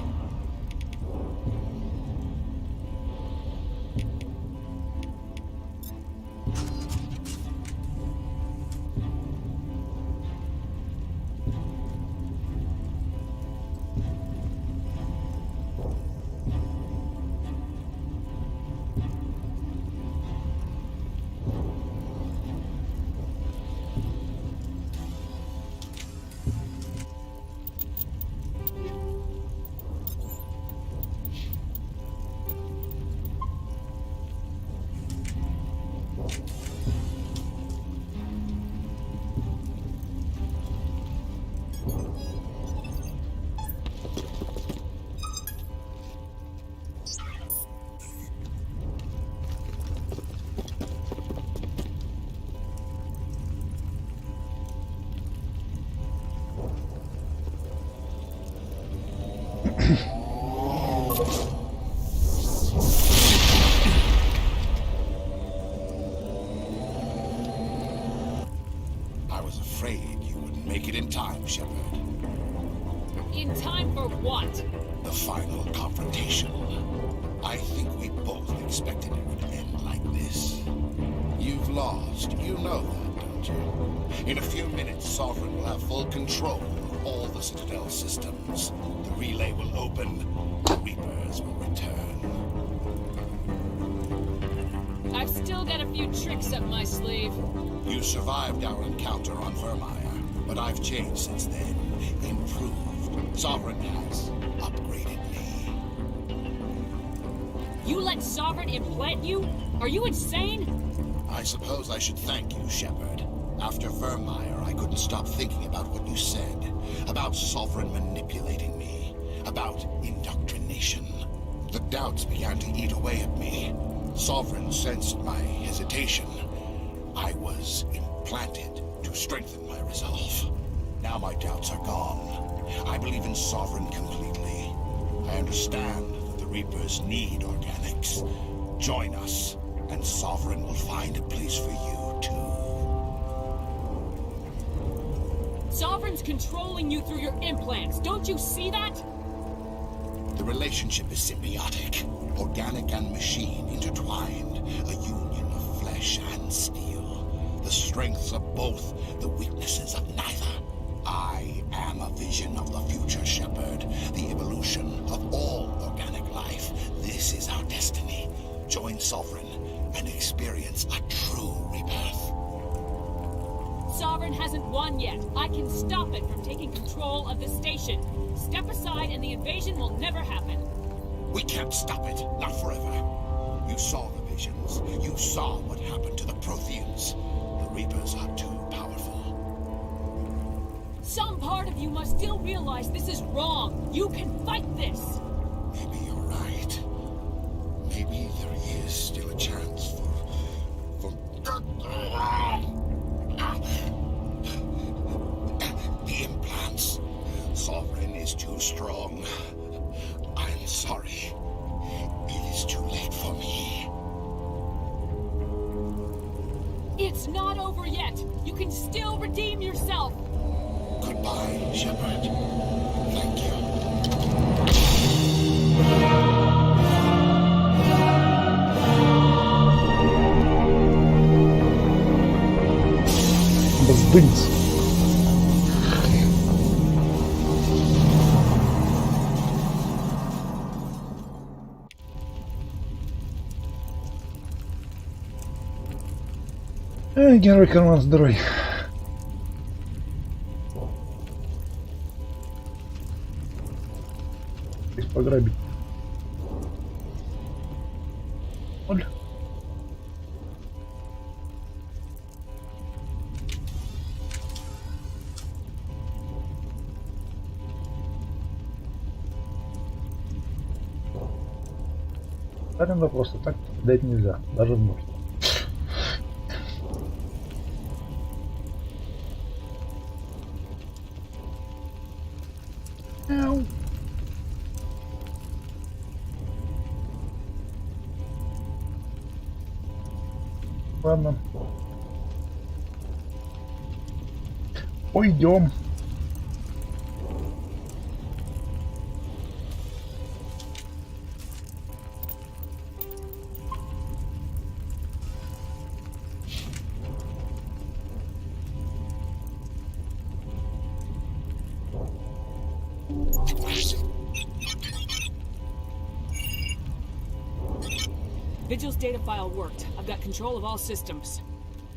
I was afraid you wouldn't make it in time, Shepard. In time for what? The final confrontation. I think we both expected it would end like this. You've lost. You know that, don't you? In a few minutes, Sovereign will have full control of all the Citadel systems. The relay will open. The Reapers will return. I've still got a few tricks up my sleeve. You survived our encounter on Vermeer, but I've changed since then. Improved. Sovereign has upgraded me. You let Sovereign implant you? Are you insane? I suppose I should thank you, Shepard. After Vermeer, I couldn't stop thinking about what you said. About Sovereign manipulating me. About indoctrination. The doubts began to eat away at me. Sovereign sensed my hesitation. I was implanted to strengthen my resolve. Now my doubts are gone. I believe in Sovereign completely. I understand that the Reapers need organics. Join us, and Sovereign will find a place for you, too. Sovereign's controlling you through your implants. Don't you see that? The relationship is symbiotic. Organic and machine intertwined. A union of flesh and steel. The strengths of both, the weaknesses of neither. I am a vision of the future, Shepard. The evolution of all organic life. This is our destiny. Join Sovereign and experience a true rebirth. Sovereign hasn't won yet. I can stop it from taking control of the station. Step aside and the invasion will never happen. We can't stop it. Not forever. You saw the invasions. You saw what happened to the Protheans. The Reapers are too powerful. Some part of you must still realize this is wrong. You can fight this. Maybe you're right. Maybe there is still a chance for... The implants. Sovereign is too strong. I'm sorry. It is too late for me. It's not over yet. You can still redeem yourself. Goodbye, Shepard. Thank you. Бздынц. Герой карман здоровый. Здесь пограбить. Оль. Аренда просто так дать нельзя, даже в ночь. Ладно. Пойдем. Vigil's data file worked. I've got control of all systems.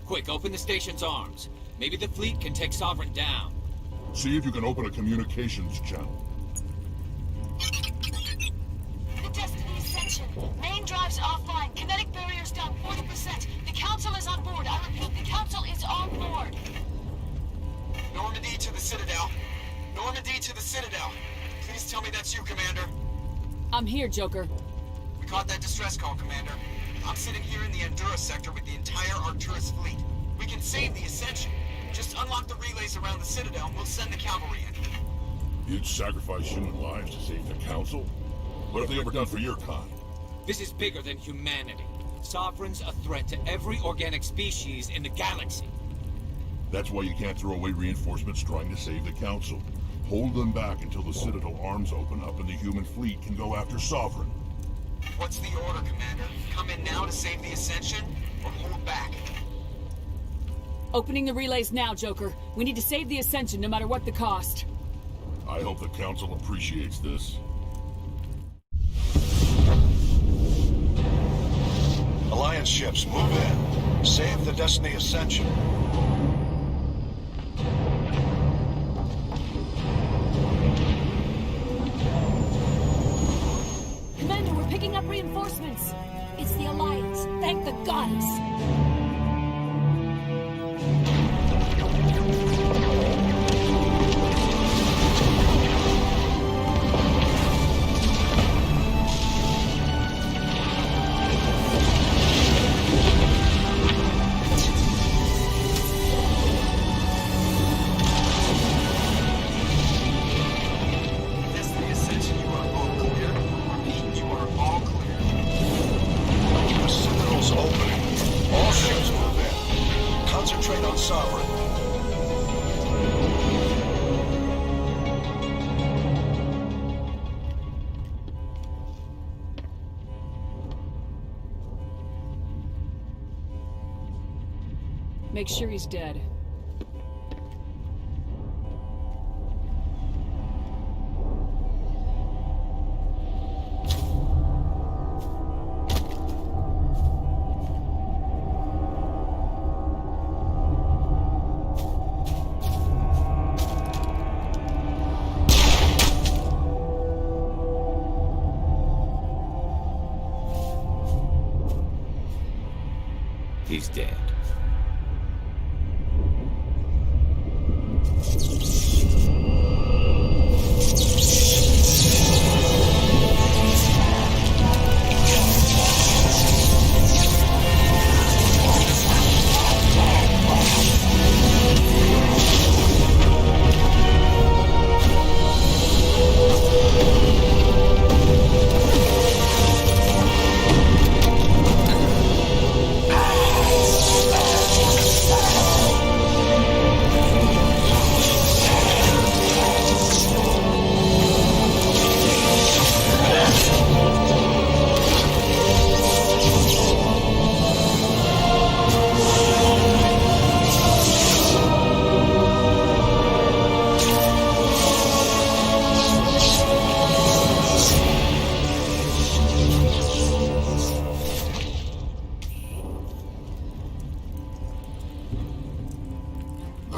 Quick, open the station's arms. Maybe the fleet can take Sovereign down. See if you can open a communications channel. The Destiny Ascension. Main drives offline. Kinetic barriers down 40%. The Council is on board. I repeat, the Council is on board. Normandy to the Citadel. Normandy to the Citadel. Please tell me that's you, Commander. I'm here, Joker. We caught that distress call, Commander. I'm sitting here in the Endura sector with the entire Arcturus fleet. We can save the Ascension. Just unlock the relays around the Citadel and we'll send the cavalry in. You'd sacrifice human lives to save the Council? What have they ever done for your kind? This is bigger than humanity. Sovereign's a threat to every organic species in the galaxy. That's why you can't throw away reinforcements trying to save the Council. Hold them back until the Citadel arms open up and the human fleet can go after Sovereign. What's the order, Commander? Come in now to save the Ascension, or hold back? Opening the relays now, Joker. We need to save the Ascension no matter what the cost. I hope the Council appreciates this. Alliance ships, move in. Save the Destiny Ascension. Commander, we're picking up reinforcements. It's the Alliance. Thank the goddess. Destiny Ascension, you are all clear. Repeat, you are all clear. The Citadel's opening. All ships move in. Concentrate on Sovereign. Make sure he's dead. He's dead.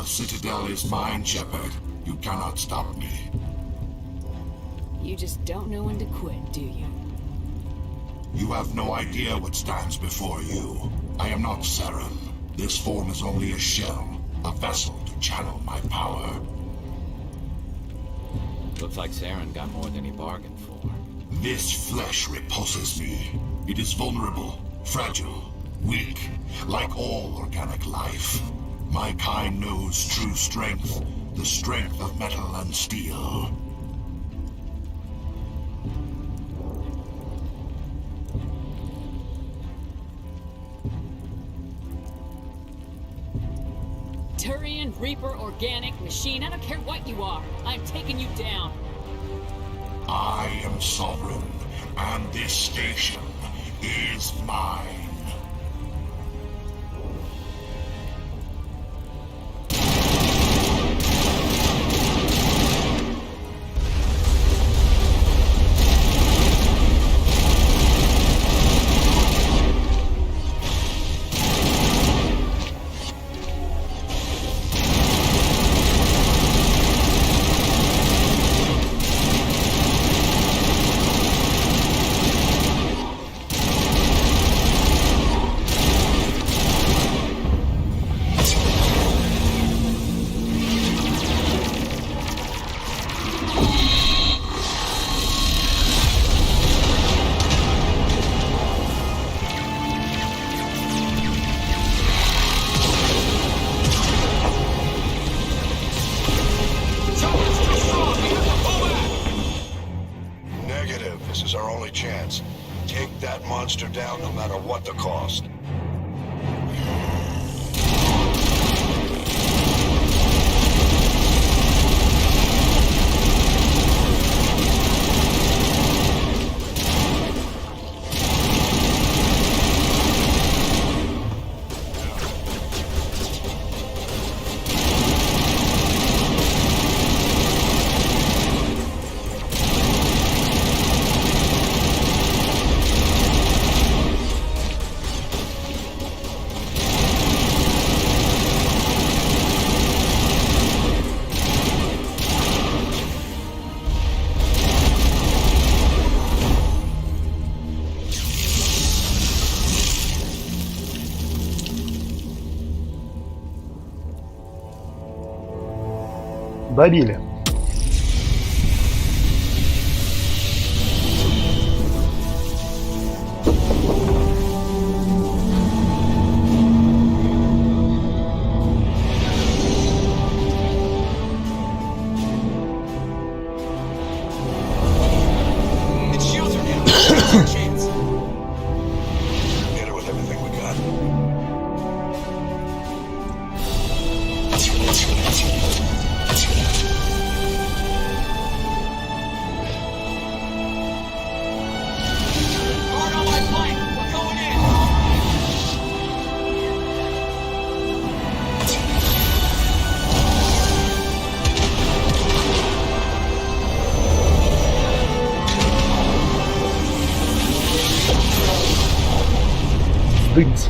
The Citadel is mine, Shepard. You cannot stop me. You just don't know when to quit, do you? You have no idea what stands before you. I am not Saren. This form is only a shell, a vessel to channel my power. Looks like Saren got more than he bargained for. This flesh repulses me. It is vulnerable, fragile, weak, like all organic life. My kind knows true strength, the strength of metal and steel. Turian, Reaper, organic, machine, I don't care what you are. I'm taking you down. I am sovereign, and this station is mine. Down no matter what the cost. Добили. Дынц.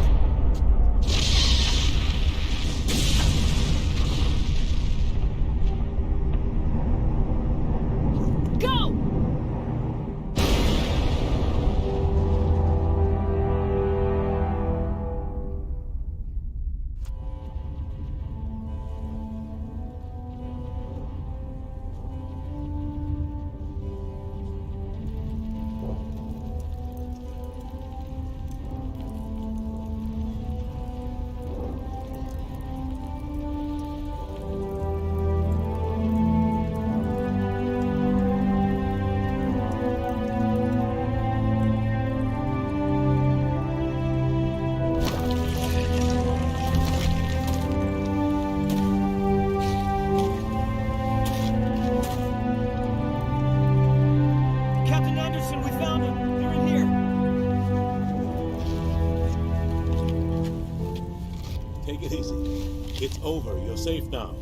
Take it easy. It's over. You're safe now.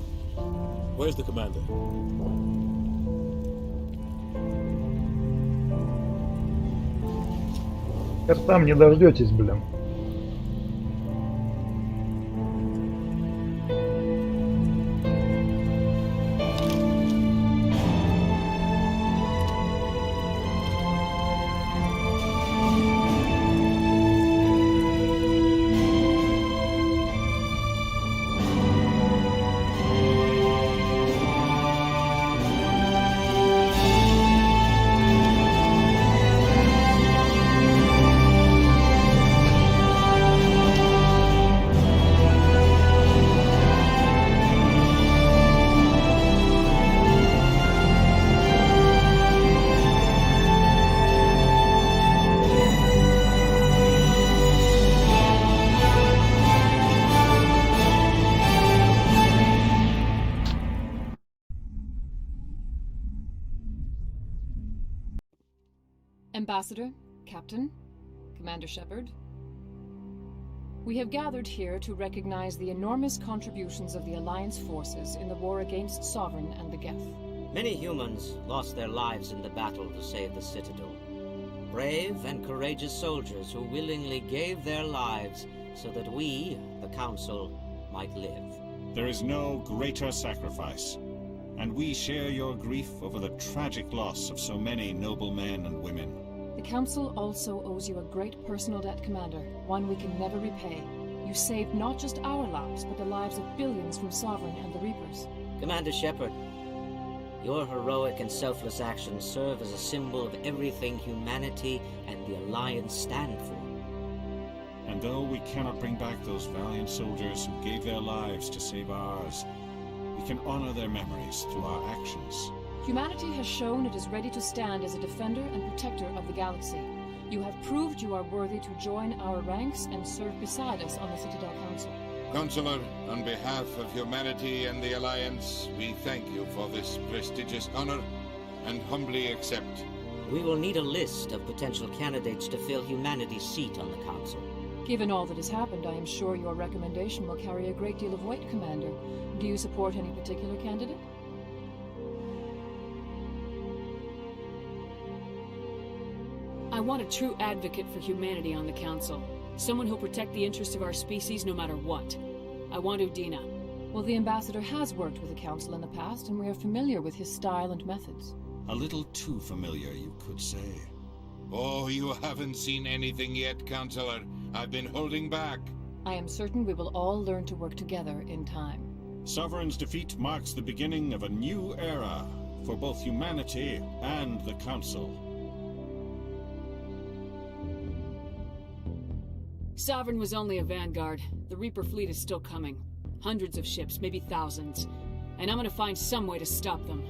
Where's the commander? Теперь там не дождетесь, блин. Ambassador, Captain, Commander Shepard, we have gathered here to recognize the enormous contributions of the Alliance forces in the war against Sovereign and the Geth. Many humans lost their lives in the battle to save the Citadel. Brave and courageous soldiers who willingly gave their lives so that we, the Council, might live. There is no greater sacrifice, and we share your grief over the tragic loss of so many noble men and women. The Council also owes you a great personal debt, Commander, one we can never repay. You saved not just our lives, but the lives of billions from Sovereign and the Reapers. Commander Shepard, your heroic and selfless actions serve as a symbol of everything humanity and the Alliance stand for. And though we cannot bring back those valiant soldiers who gave their lives to save ours, we can honor their memories through our actions. Humanity has shown it is ready to stand as a defender and protector of the galaxy. You have proved you are worthy to join our ranks and serve beside us on the Citadel Council. Counselor, on behalf of humanity and the Alliance, we thank you for this prestigious honor and humbly accept. We will need a list of potential candidates to fill humanity's seat on the Council. Given all that has happened, I am sure your recommendation will carry a great deal of weight, Commander. Do you support any particular candidate? I want a true advocate for humanity on the Council. Someone who'll protect the interests of our species no matter what. I want Udina. Well, the Ambassador has worked with the Council in the past, and we are familiar with his style and methods. A little too familiar, you could say. Oh, you haven't seen anything yet, Counselor. I've been holding back. I am certain we will all learn to work together in time. Sovereign's defeat marks the beginning of a new era for both humanity and the Council. Sovereign was only a vanguard. The Reaper fleet is still coming. Hundreds of ships, maybe thousands. And I'm gonna find some way to stop them.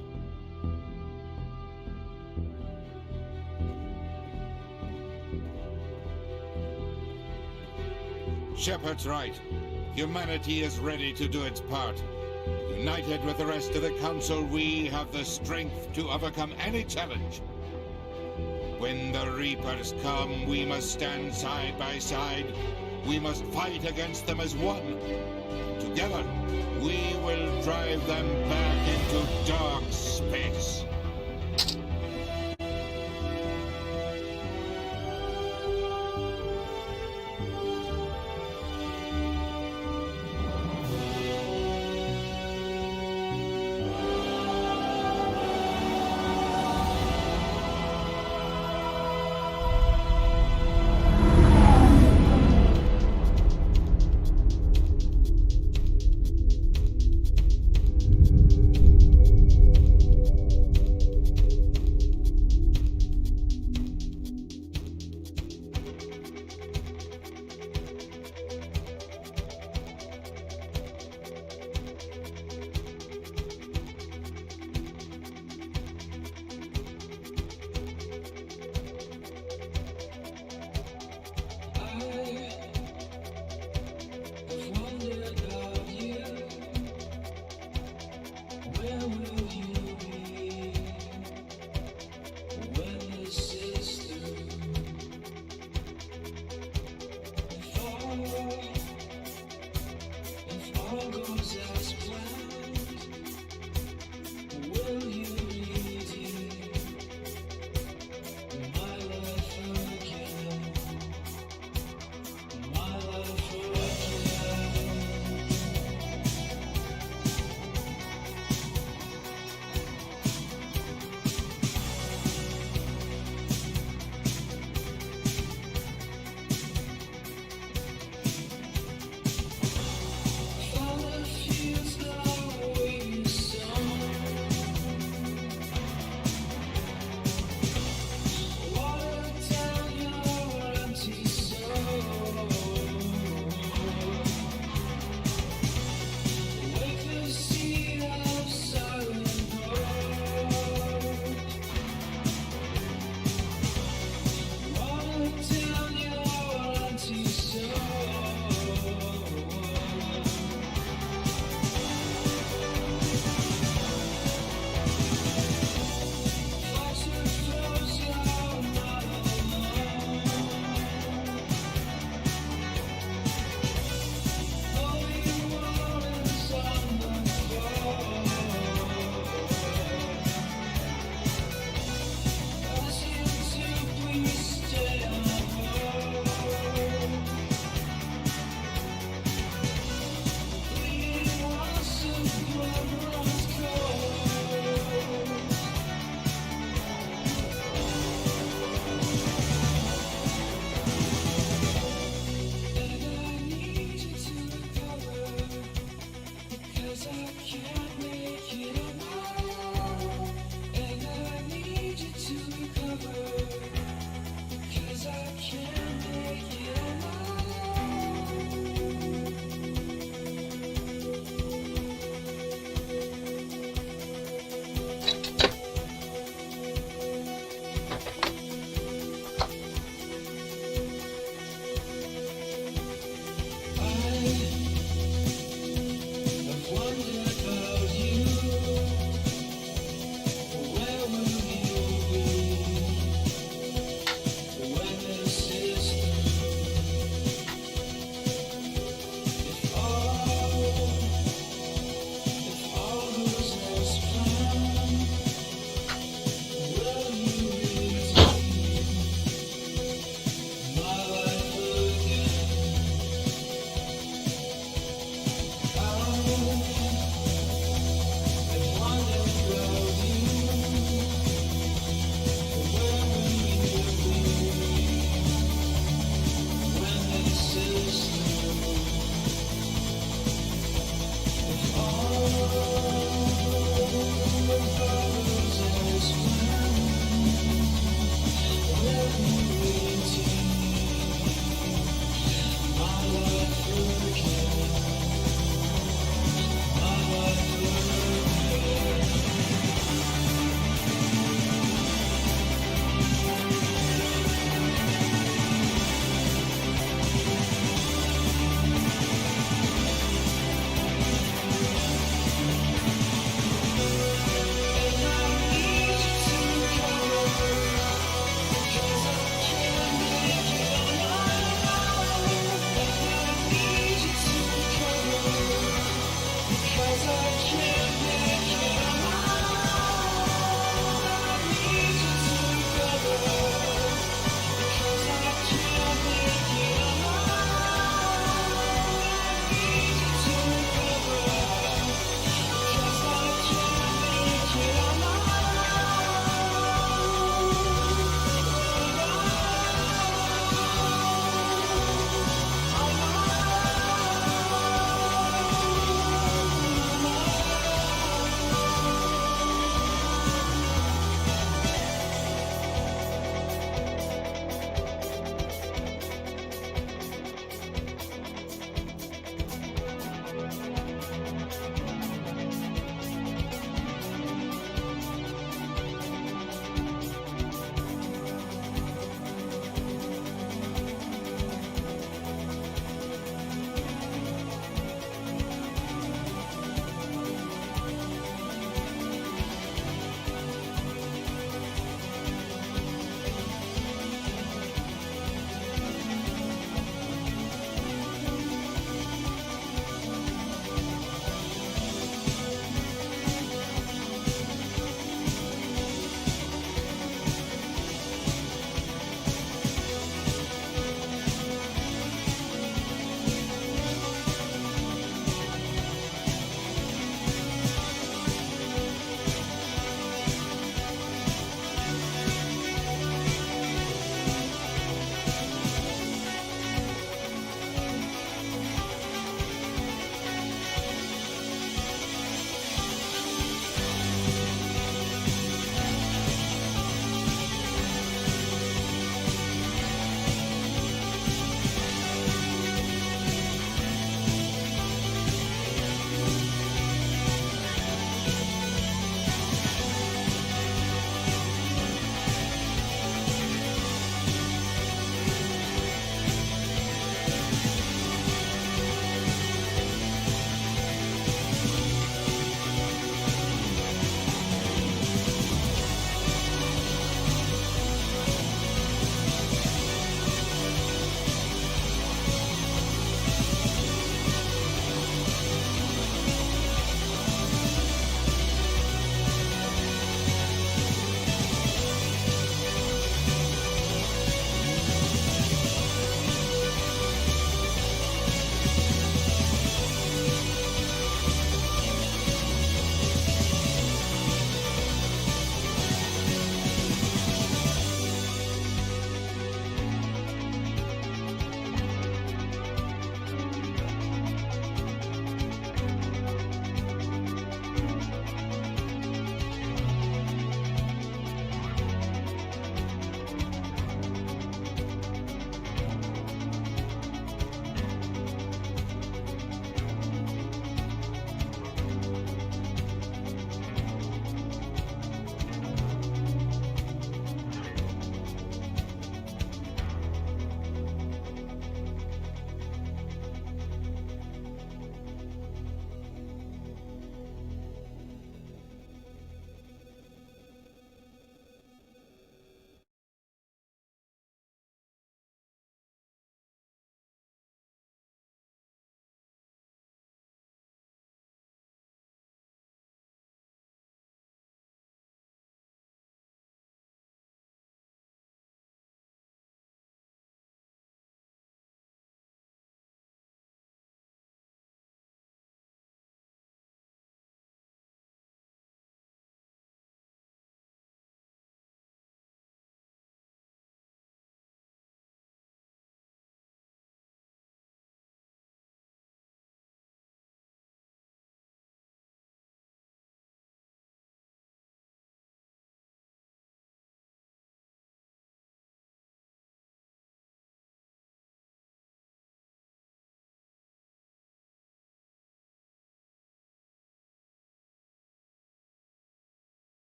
Shepard's right. Humanity is ready to do its part. United with the rest of the Council, we have the strength to overcome any challenge. When the Reapers come, we must stand side by side. We must fight against them as one. Together, we will drive them back into dark space.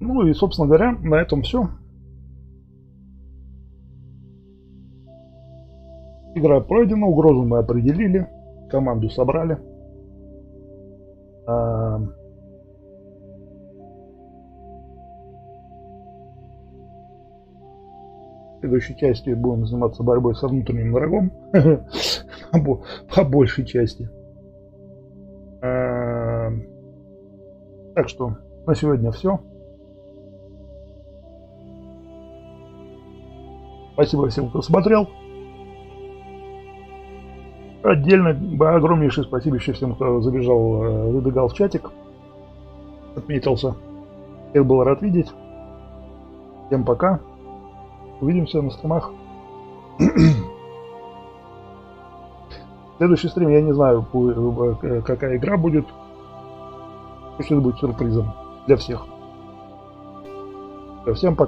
Ну и, собственно говоря, на этом все. Игра пройдена, угрозу мы определили, команду собрали. В следующей части будем заниматься борьбой со внутренним врагом. По большей части. Так что на сегодня все. Спасибо всем, кто смотрел. Отдельно огромнейшее спасибо еще всем, кто забегал в чатик, отметился. Всех был рад видеть. Всем пока. Увидимся на стримах. Следующий стрим, я не знаю, какая игра будет. Пусть это будет сюрпризом для всех. Всем пока.